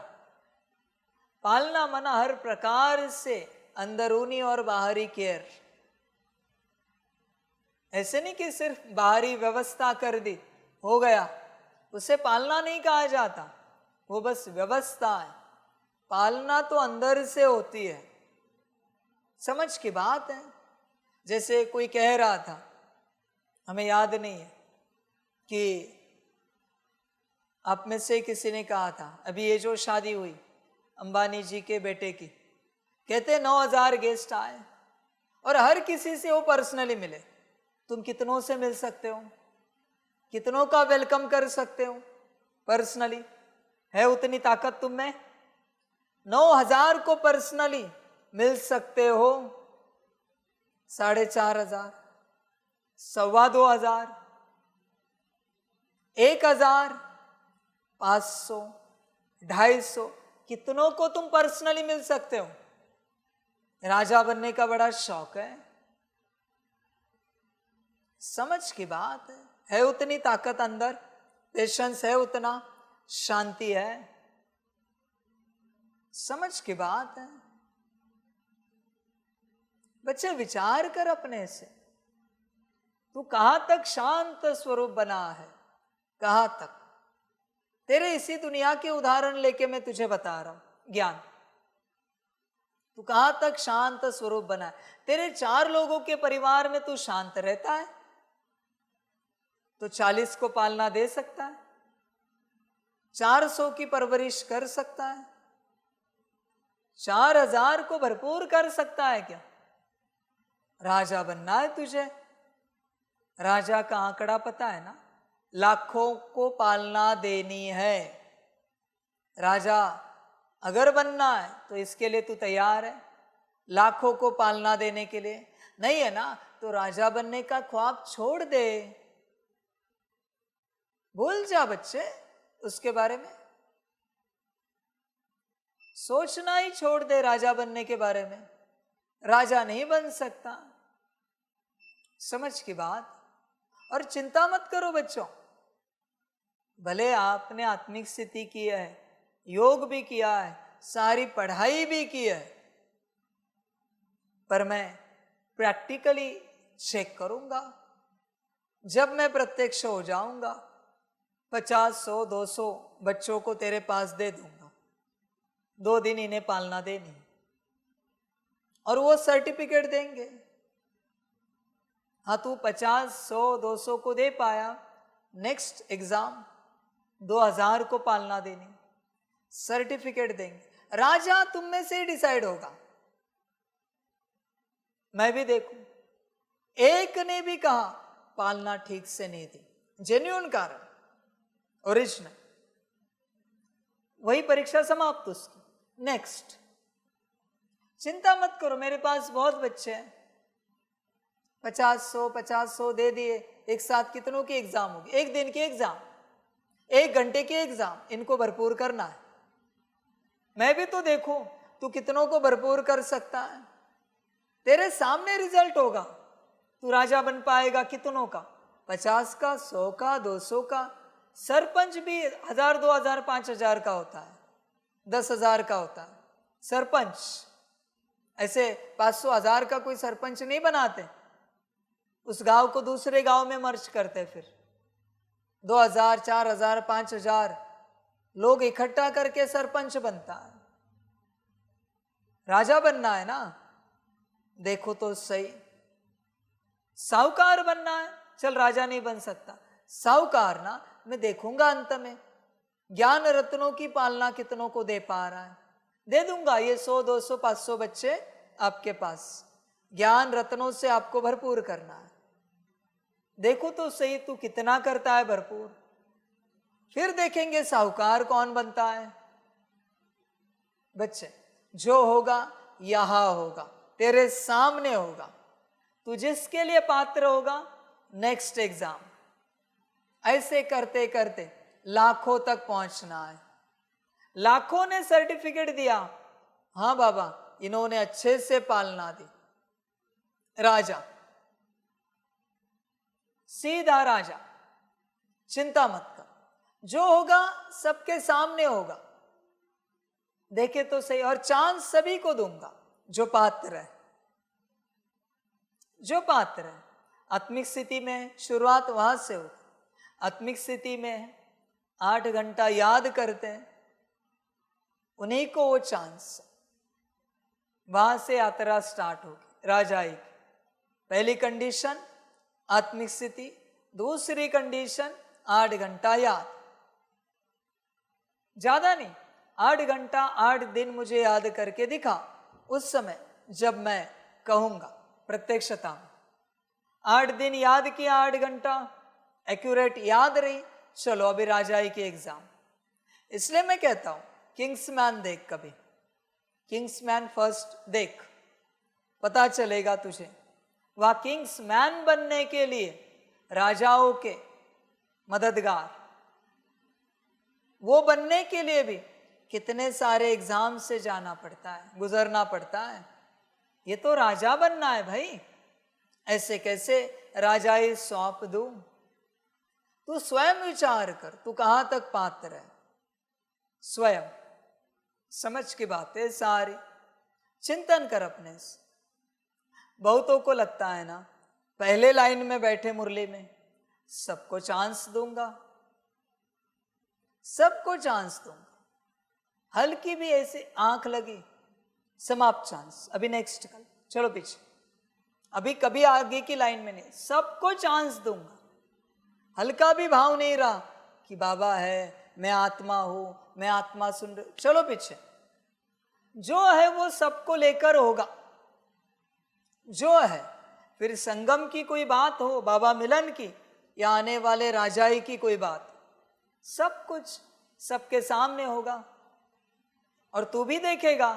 Speaker 1: पालना मना हर प्रकार से अंदरूनी और बाहरी केयर। ऐसे नहीं कि सिर्फ बाहरी व्यवस्था कर दी हो गया, उसे पालना नहीं कहा जाता, वो बस व्यवस्था है। पालना तो अंदर से होती है। समझ की बात है। जैसे कोई कह रहा था, हमें याद नहीं है कि आप में से किसी ने कहा था, अभी ये जो शादी हुई अंबानी जी के बेटे की, कहते 9000 गेस्ट आए और हर किसी से वो पर्सनली मिले। तुम कितनों से मिल सकते हो? कितनों का वेलकम कर सकते हो पर्सनली? है उतनी ताकत तुम में? 9000 को पर्सनली मिल सकते हो? 4500, 2500, 1000, 500, 250, कितनों को तुम पर्सनली मिल सकते हो? राजा बनने का बड़ा शौक है। समझ की बात है उतनी ताकत अंदर, पेशेंस है उतना, शांति है। समझ की बात है। बच्चे विचार कर अपने से, तू कहां तक शांत स्वरूप बना है, कहां तक? तेरे इसी दुनिया के उदाहरण लेके मैं तुझे बता रहा हूं ज्ञान। तू कहां तक शांत स्वरूप बना है? तेरे 4 लोगों के परिवार में तू शांत रहता है तो 40 को पालना दे सकता है, 400 की परवरिश कर सकता है, 4000 को भरपूर कर सकता है क्या? राजा बनना है तुझे। राजा का आंकड़ा पता है ना? लाखों को पालना देनी है। राजा अगर बनना है तो इसके लिए तू तैयार है? लाखों को पालना देने के लिए नहीं है ना? तो राजा बनने का ख्वाब छोड़ दे, भूल जा बच्चे उसके बारे में। सोचना ही छोड़ दे राजा बनने के बारे में, राजा नहीं बन सकता। समझ की बात। और चिंता मत करो बच्चों, भले आपने आत्मिक स्थिति की है, योग भी किया है, सारी पढ़ाई भी की है, पर मैं प्रैक्टिकली चेक करूंगा। जब मैं प्रत्यक्ष हो जाऊंगा 50, 100, 200 बच्चों को तेरे पास दे दूंगा, 2 दिन इन्हें पालना देनी, और वो सर्टिफिकेट देंगे। हाँ, तू 50, 100, 200 को दे पाया, नेक्स्ट एग्जाम 2000 को पालना देनी, सर्टिफिकेट देंगे। राजा तुम में से ही डिसाइड होगा। मैं भी देखूं, एक ने भी कहा पालना ठीक से नहीं दी, जेन्युइन कारण, ओरिजिनल, वही परीक्षा समाप्त उसकी, नेक्स्ट। चिंता मत करो, मेरे पास बहुत बच्चे हैं, 50-100 दे दिए, एक साथ कितनों की एग्जाम होगी? 1 दिन की एग्जाम, 1 घंटे की एग्जाम, इनको भरपूर करना है। मैं भी तो देखूं तू कितनों को भरपूर कर सकता है। तेरे सामने रिजल्ट होगा, तू राजा बन पाएगा कितनों का, 50 का, 100 का, 200 का। सरपंच भी 1000, 2000, 5000 का होता है, 10,000 का होता है सरपंच। ऐसे 500, 1000 का कोई सरपंच नहीं बनाते, उस गांव को दूसरे गांव में मर्ज करते, फिर 2000, 4000, 5000 लोग इकट्ठा करके सरपंच बनता है। राजा बनना है ना, देखो तो सही। साहूकार बनना है, चल राजा नहीं बन सकता, साहूकार ना, मैं देखूंगा अंत में ज्ञान रत्नों की पालना कितनों को दे पा रहा है, दे दूंगा ये 100, 200, 500 बच्चे आपके पास, ज्ञान रत्नों से आपको भरपूर करना है। देखो तो सही तू कितना करता है भरपूर, फिर देखेंगे साहूकार कौन बनता है। बच्चे, जो होगा यहां होगा, तेरे सामने होगा, तू जिसके लिए पात्र होगा, नेक्स्ट एग्जाम। ऐसे करते करते लाखों तक पहुंचना है। लाखों ने सर्टिफिकेट दिया, हाँ बाबा इन्होंने अच्छे से पालना दी, राजा, सीधा राजा। चिंता मत कर, जो होगा सबके सामने होगा, देखे तो सही। और चांस सभी को दूंगा जो पात्र है, जो पात्र है। आत्मिक स्थिति में शुरुआत वहां से होती, आत्मिक स्थिति में 8 घंटा याद करते हैं, उन्हीं को वो चांस, वहां से यात्रा स्टार्ट होगी राजाई की। पहली कंडीशन आत्मिक स्थिति, दूसरी कंडीशन 8 घंटा याद, ज्यादा नहीं, 8 घंटा 8 दिन मुझे याद करके दिखा, उस समय जब मैं कहूंगा प्रत्यक्षता में। 8 दिन याद किया, 8 घंटा एक्यूरेट याद रही, चलो अभी राजाई की एग्जाम। इसलिए मैं कहता हूं किंग्समैन देख, कभी किंग्समैन फर्स्ट देख, पता चलेगा तुझे। वह किंग्समैन बनने के लिए राजाओं के मददगार, वो बनने के लिए भी कितने सारे एग्जाम से जाना पड़ता है, गुजरना पड़ता है। ये तो राजा बनना है भाई, ऐसे कैसे राजाई सौंप दूं? तू स्वयं विचार कर, तू कहां तक पात्र है, स्वयं समझ की बातें सारी, चिंतन कर अपने से। बहुतों को लगता है ना, पहले लाइन में बैठे मुरली में सबको चांस दूंगा, सबको चांस दूंगा, हल्की भी ऐसे आंख लगी समाप्त चांस, अभी नेक्स्ट कल, चलो पीछे, अभी कभी आगे की लाइन में नहीं, सबको चांस दूंगा। हल्का भी भाव नहीं रहा कि बाबा है, मैं आत्मा हूं, मैं आत्मा सुन रही, चलो पीछे। जो है वो सबको लेकर होगा, जो है। फिर संगम की कोई बात हो, बाबा मिलन की, या आने वाले राजाई की कोई बात, सब कुछ सबके सामने होगा। और तू भी देखेगा,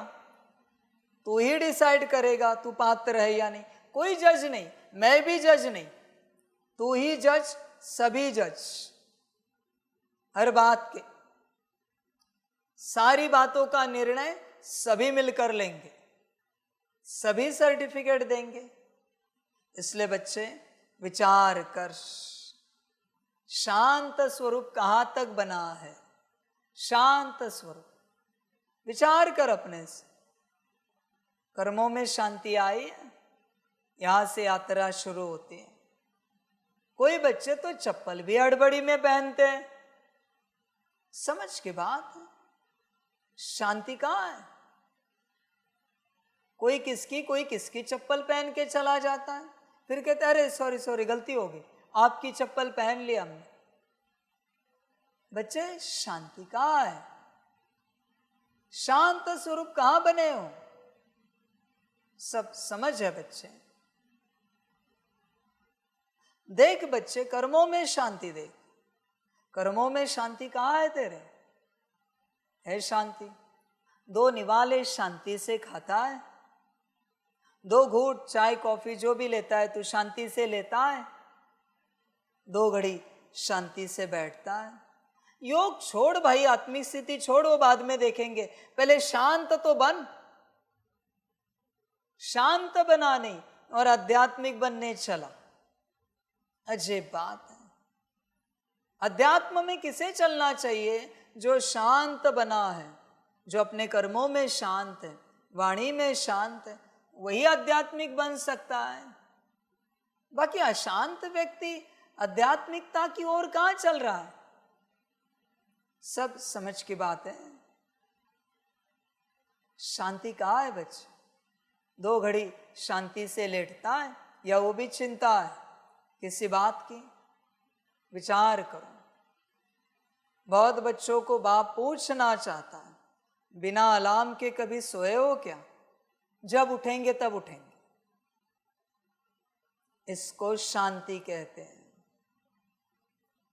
Speaker 1: तू ही डिसाइड करेगा तू पात्र है या नहीं। कोई जज नहीं, मैं भी जज नहीं, तू ही जज, सभी जज, हर बात के। सारी बातों का निर्णय सभी मिलकर लेंगे, सभी सर्टिफिकेट देंगे। इसलिए बच्चे विचार कर, शांत स्वरूप कहां तक बना है? शांत स्वरूप विचार कर अपने से। कर्मों में शांति आई है, यहां से यात्रा शुरू होती है। कोई बच्चे तो चप्पल भी हड़बड़ी में पहनते हैं। समझ के बात है, शांति कहां है? कोई किसकी चप्पल पहन के चला जाता है, फिर कहते हैं अरे सॉरी सॉरी गलती हो गई, आपकी चप्पल पहन लिया हमने। बच्चे शांति कहां है? शांत स्वरूप कहां बने हो? सब समझ है बच्चे। देख बच्चे, कर्मों में शांति देख। कर्मों में शांति कहां है तेरे? है शांति। 2 निवाले शांति से खाता है, 2 घूंट चाय कॉफी जो भी लेता है तू शांति से लेता है, 2 घड़ी शांति से बैठता है। योग छोड़ भाई, आत्मिक स्थिति छोड़, वो बाद में देखेंगे, पहले शांत तो बन। शांत बना नहीं और आध्यात्मिक बनने चला, अजब बात है। अध्यात्म में किसे चलना चाहिए? जो शांत बना है, जो अपने कर्मों में शांत है, वाणी में शांत है, वही आध्यात्मिक बन सकता है। बाकी अशांत व्यक्ति आध्यात्मिकता की ओर कहां चल रहा है? सब समझ की बात है। शांति कहां है बच्चे? 2 घड़ी शांति से लेटता है या वो भी चिंता है किसी बात की? विचार करो। बहुत बच्चों को बाप पूछना चाहता है, बिना अलार्म के कभी सोए हो क्या? जब उठेंगे तब उठेंगे। इसको शांति कहते हैं।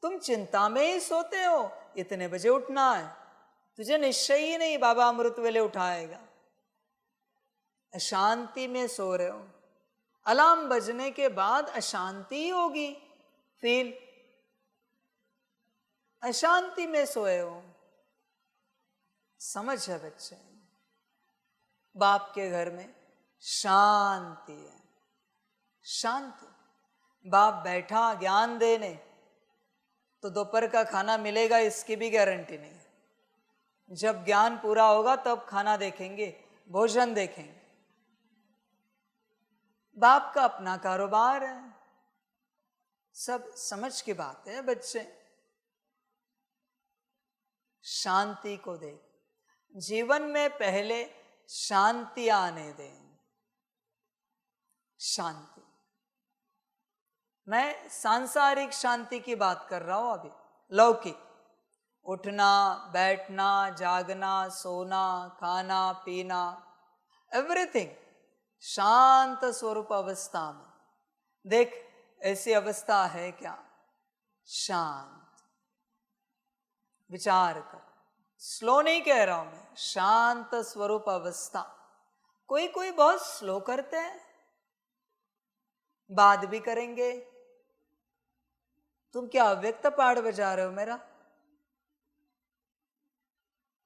Speaker 1: तुम चिंता में ही सोते हो, इतने बजे उठना है, तुझे निश्चय ही नहीं बाबा अमृत वेले उठाएगा। अशांति में सो रहे हो, अलार्म बजने के बाद अशांति होगी, फील अशांति में सोए हो। समझ है बच्चे, बाप के घर में शांति है, शांति। बाप बैठा ज्ञान देने तो दोपहर का खाना मिलेगा इसकी भी गारंटी नहीं। जब ज्ञान पूरा होगा तब खाना देखेंगे, भोजन देखेंगे। बाप का अपना कारोबार है। सब समझ की बात है बच्चे। शांति को देख, जीवन में पहले शांति आने दें। शांति, मैं सांसारिक शांति की बात कर रहा हूं अभी, लौकिक। उठना, बैठना, जागना, सोना, खाना, पीना, एवरीथिंग शांत स्वरूप अवस्था में। देख ऐसी अवस्था है क्या? शांत। विचार कर, स्लो नहीं कह रहा हूं मैं, शांत स्वरूप अवस्था। कोई कोई बहुत स्लो करते हैं, बात भी करेंगे। तुम क्या अव्यक्त पाठ बजा रहे हो मेरा?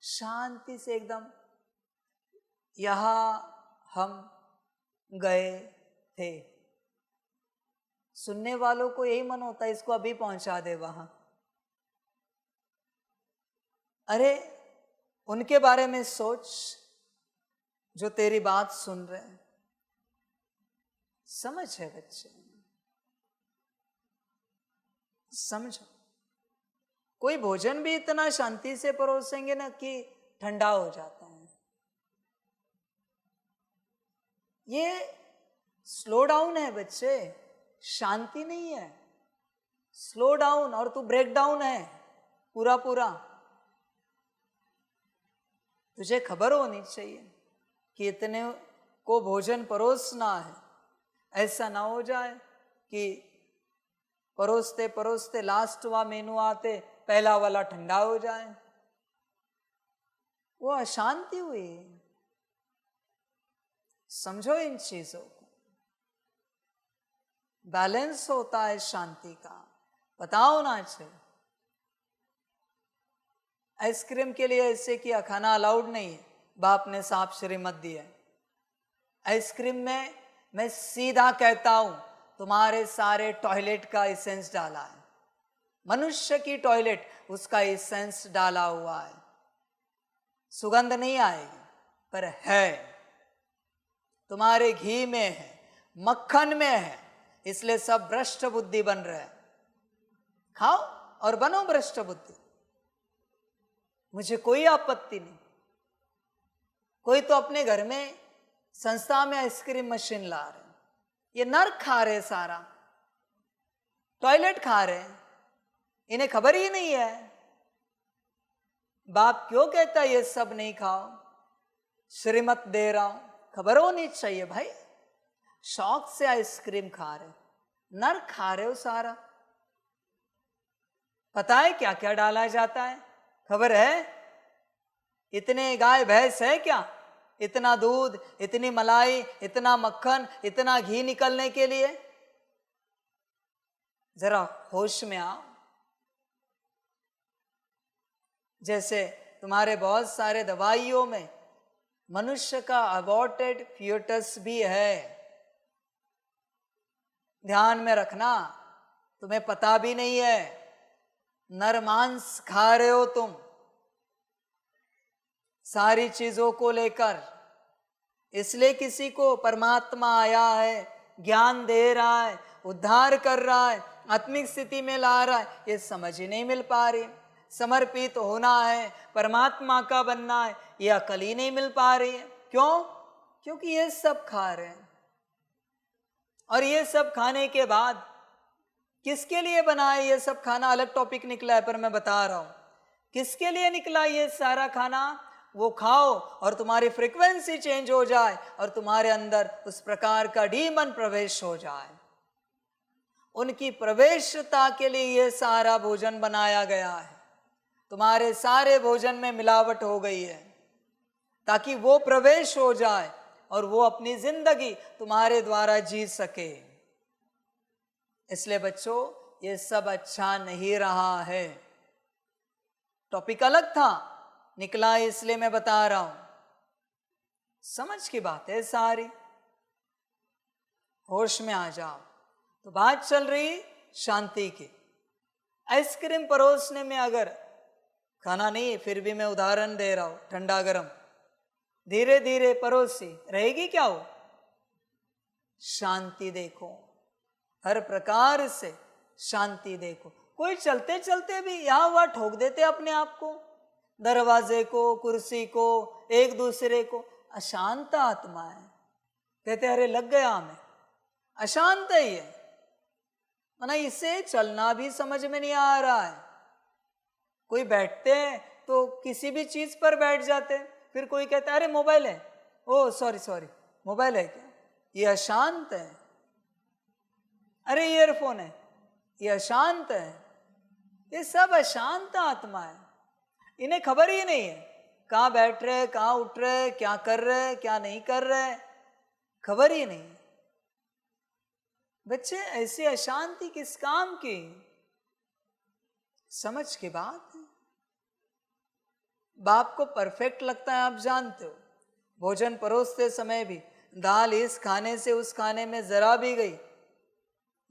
Speaker 1: शांति से एकदम, यहां हम गए थे। सुनने वालों को यही मन होता है इसको अभी पहुंचा दे वहां। अरे उनके बारे में सोच जो तेरी बात सुन रहे हैं। समझ है बच्चे, समझो। कोई भोजन भी इतना शांति से परोसेंगे ना कि ठंडा हो जाता है। ये स्लो डाउन है बच्चे, शांति नहीं है। स्लो डाउन, और तू ब्रेक डाउन है पूरा पूरा। तुझे खबर होनी चाहिए कि इतने को भोजन परोसना है। ऐसा ना हो जाए कि परोसते परोसते लास्ट वाला मेनू आते पहला वाला ठंडा हो जाए। वो अशांति हुई। समझो इन चीजों को। बैलेंस होता है शांति का, पता होना चाहिए। आइसक्रीम के लिए ऐसे किया, खाना अलाउड नहीं है, बाप ने साफ श्रीमत दी है। आइसक्रीम में मैं सीधा कहता हूं तुम्हारे सारे टॉयलेट का एसेंस डाला है, मनुष्य की टॉयलेट उसका एसेंस डाला हुआ है। सुगंध नहीं आएगी पर है, तुम्हारे घी में है, मक्खन में है, इसलिए सब भ्रष्ट बुद्धि बन रहे हैं। खाओ और बनो भ्रष्ट बुद्धि, मुझे कोई आपत्ति नहीं। कोई तो अपने घर में संस्था में आइसक्रीम मशीन ला रहे, ये नर्क खा रहे, सारा टॉयलेट खा रहे, इन्हें खबर ही नहीं है। बाप क्यों कहता है ये सब नहीं खाओ, श्रीमत दे रहा हूं, खबर होनी चाहिए भाई। शौक से आइसक्रीम खा रहे, नर्क खा रहे हो सारा। पता है क्या क्या डाला जाता है, खबर है? इतने गाय भैंस है क्या, इतना दूध, इतनी मलाई, इतना मक्खन, इतना घी निकलने के लिए? जरा होश में आओ। जैसे तुम्हारे बहुत सारे दवाइयों में मनुष्य का अबॉर्टेड फ्यूटस भी है, ध्यान में रखना, तुम्हें पता भी नहीं है। नर मांस खा रहे हो तुम सारी चीजों को लेकर, इसलिए किसी को परमात्मा आया है, ज्ञान दे रहा है, उद्धार कर रहा है, आत्मिक स्थिति में ला रहा है, ये समझ ही नहीं मिल पा रही। समर्पित होना है, परमात्मा का बनना है, ये अकल ही नहीं मिल पा रही है। क्यों? क्योंकि ये सब खा रहे हैं। और ये सब खाने के बाद किसके लिए बना है ये सब खाना? अलग टॉपिक निकला है पर मैं बता रहा हूं किसके लिए निकला ये सारा खाना। वो खाओ और तुम्हारी फ्रीक्वेंसी चेंज हो जाए और तुम्हारे अंदर उस प्रकार का डीमन प्रवेश हो जाए। उनकी प्रवेशता के लिए ये सारा भोजन बनाया गया है। तुम्हारे सारे भोजन में मिलावट हो गई है ताकि वो प्रवेश हो जाए और वो अपनी जिंदगी तुम्हारे द्वारा जी सके। इसलिए बच्चों ये सब अच्छा नहीं रहा है। टॉपिक अलग था, निकला इसलिए मैं बता रहा हूं। समझ की बात है सारी, होश में आ जाओ। तो बात चल रही शांति की। आइसक्रीम परोसने में अगर खाना नहीं, फिर भी मैं उदाहरण दे रहा हूं, ठंडा गरम धीरे धीरे परोसी रहेगी क्या हो? शांति देखो, हर प्रकार से शांति देखो। कोई चलते चलते भी यहां वहां ठोक देते अपने आप को, दरवाजे को, कुर्सी को, एक दूसरे को। अशांत आत्मा है, कहते अरे लग गया हमें, अशांत है ये, माना इसे चलना भी समझ में नहीं आ रहा है। कोई बैठते हैं तो किसी भी चीज पर बैठ जाते हैं, फिर कोई कहता है अरे मोबाइल है, ओ सॉरी मोबाइल है क्या? ये अशांत है। अरे ईयरफोन है, ये अशांत है। ये सब अशांत आत्मा है, इन्हें खबर ही नहीं है कहाँ बैठ रहे, कहाँ उठ रहे, क्या कर रहे, क्या नहीं कर रहे, खबर ही नहीं। बच्चे ऐसी अशांति किस काम की? समझ की बात है। बाप को परफेक्ट लगता है, आप जानते हो। भोजन परोसते समय भी दाल इस खाने से उस खाने में जरा भी गई,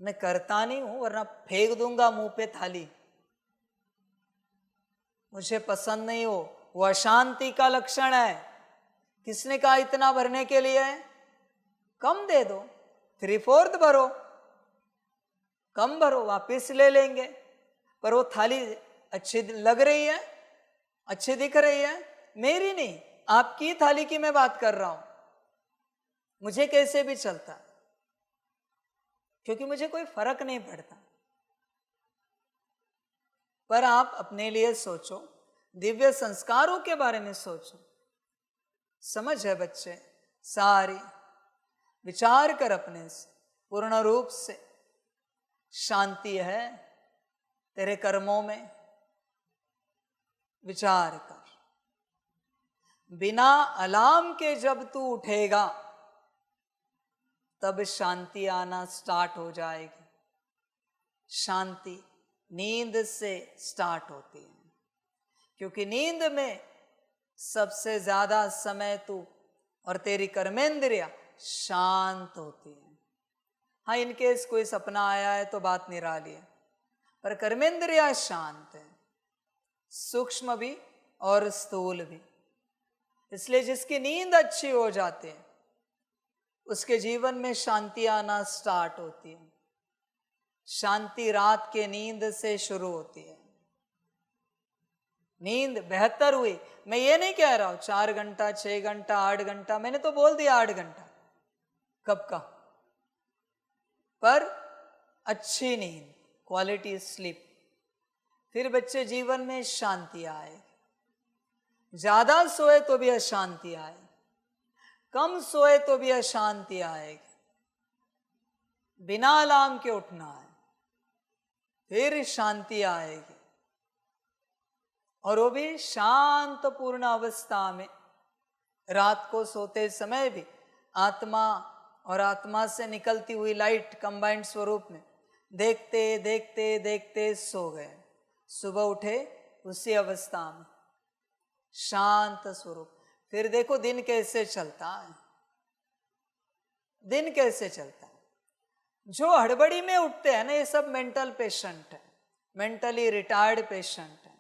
Speaker 1: मैं करता नहीं हूं, वरना फेंक दूंगा मुंह पे थाली। मुझे पसंद नहीं हो, वो अशांति का लक्षण है। किसने कहा इतना भरने के लिए? कम दे दो, 3/4 भरो, कम भरो, वापिस ले लेंगे। पर वो थाली अच्छी लग रही है, अच्छी दिख रही है, मेरी नहीं, आपकी थाली की मैं बात कर रहा हूं। मुझे कैसे भी चलता, क्योंकि मुझे कोई फर्क नहीं पड़ता। पर आप अपने लिए सोचो, दिव्य संस्कारों के बारे में सोचो। समझ है बच्चे सारी, विचार कर अपने से, पूर्ण रूप से शांति है तेरे कर्मों में, विचार कर। बिना अलार्म के जब तू उठेगा तब शांति आना स्टार्ट हो जाएगी। शांति नींद से स्टार्ट होती है, क्योंकि नींद में सबसे ज्यादा समय तू और तेरी कर्मेंद्रिया शांत होती है। हाँ, इनकेस कोई सपना आया है तो बात निराली है, पर कर्मेंद्रिया शांत है, सूक्ष्म भी और स्थूल भी। इसलिए जिसकी नींद अच्छी हो जाती है उसके जीवन में शांति आना स्टार्ट होती है। शांति रात के नींद से शुरू होती है। नींद बेहतर हुई, मैं ये नहीं कह रहा हूं 4 घंटा 6 घंटा 8 घंटा, मैंने तो बोल दिया 8 घंटा कब का, पर अच्छी नींद, क्वालिटी स्लीप, फिर बच्चे जीवन में शांति आए। ज्यादा सोए तो भी अशांति आए, कम सोए तो भी अशांति आएगी। बिना अलार्म के उठना है, फिर शांति आएगी, और वो भी शांतपूर्ण अवस्था में। रात को सोते समय भी आत्मा और आत्मा से निकलती हुई लाइट कंबाइंड स्वरूप में देखते देखते देखते सो गए। सुबह उठे उसी अवस्था में शांत स्वरूप। फिर देखो दिन कैसे चलता है, दिन कैसे चलता है। जो हड़बड़ी में उठते हैं ना, ये सब मेंटल पेशेंट है, मेंटली रिटायर्ड पेशेंट है।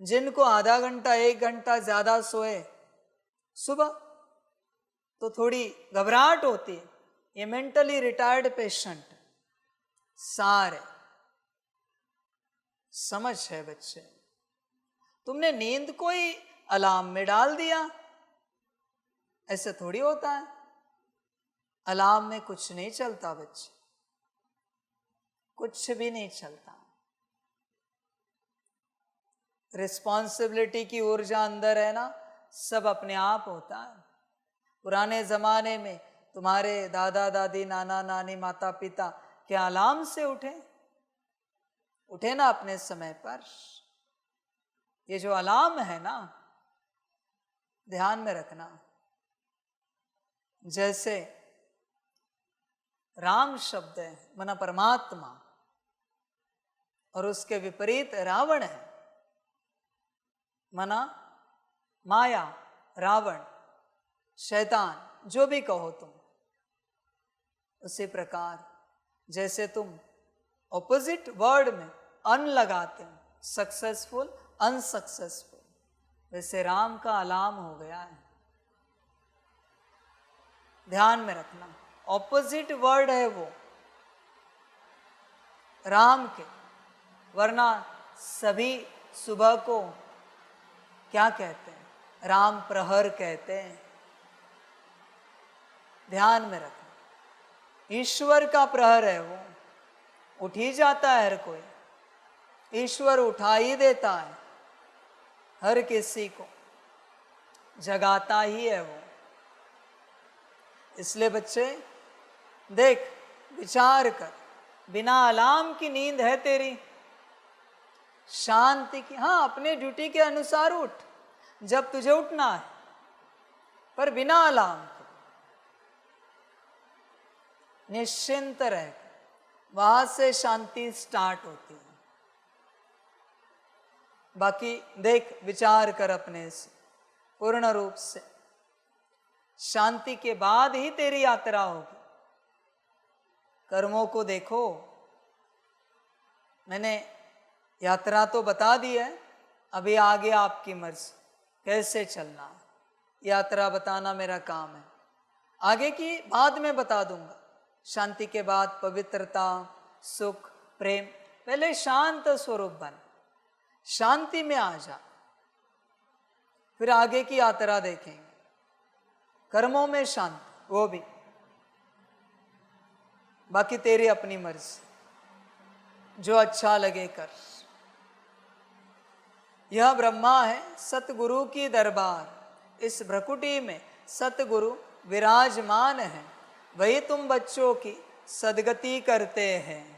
Speaker 1: जिनको आधा घंटा 1 घंटा ज्यादा सोए सुबह तो थोड़ी घबराहट होती है, ये मेंटली रिटायर्ड पेशेंट है। सारे समझ है बच्चे, तुमने नींद को ही अलार्म में डाल दिया, ऐसे थोड़ी होता है। अलार्म में कुछ नहीं चलता बच्चे, कुछ भी नहीं चलता। रिस्पॉन्सिबिलिटी की ऊर्जा अंदर है ना, सब अपने आप होता है। पुराने जमाने में तुम्हारे दादा दादी नाना नानी माता पिता क्या अलार्म से उठे? उठे ना अपने समय पर। ये जो अलार्म है ना, ध्यान में रखना। जैसे राम शब्द है मना परमात्मा, और उसके विपरीत रावण है मना माया, रावण, शैतान, जो भी कहो तुम। उसी प्रकार जैसे तुम ऑपोजिट वर्ड में अन लगाते हो, सक्सेसफुल अनसक्सेसफुल, वैसे राम का अलार्म हो गया है। ध्यान में रखना, ऑपोजिट वर्ड है वो राम के, वरना सभी सुबह को क्या कहते हैं? राम प्रहर कहते हैं। ध्यान में रखना, ईश्वर का प्रहर है वो, उठ ही जाता है हर कोई, ईश्वर उठा ही देता है, हर किसी को जगाता ही है वो। इसलिए बच्चे देख, विचार कर, बिना अलार्म की नींद है तेरी, शांति की। हाँ, अपने ड्यूटी के अनुसार उठ जब तुझे उठना है, पर बिना अलार्म के निश्चिंत रह, वहां से शांति स्टार्ट होती है। बाकी देख, विचार कर अपने से पूर्ण रूप से, शांति के बाद ही तेरी यात्रा होगी। कर्मों को देखो, मैंने यात्रा तो बता दी है, अभी आगे आपकी मर्जी कैसे चलना है, यात्रा बताना मेरा काम है। आगे की बाद में बता दूंगा। शांति के बाद पवित्रता, सुख, प्रेम। पहले शांत स्वरूप बन, शांति में आ जा, फिर आगे की यात्रा देखेंगे। कर्मों में शांति, वो भी, बाकी तेरी अपनी मर्जी, जो अच्छा लगे कर। यह ब्रह्मा है सतगुरु की दरबार, इस भ्रकुटी में सतगुरु विराजमान है, वही तुम बच्चों की सदगति करते हैं।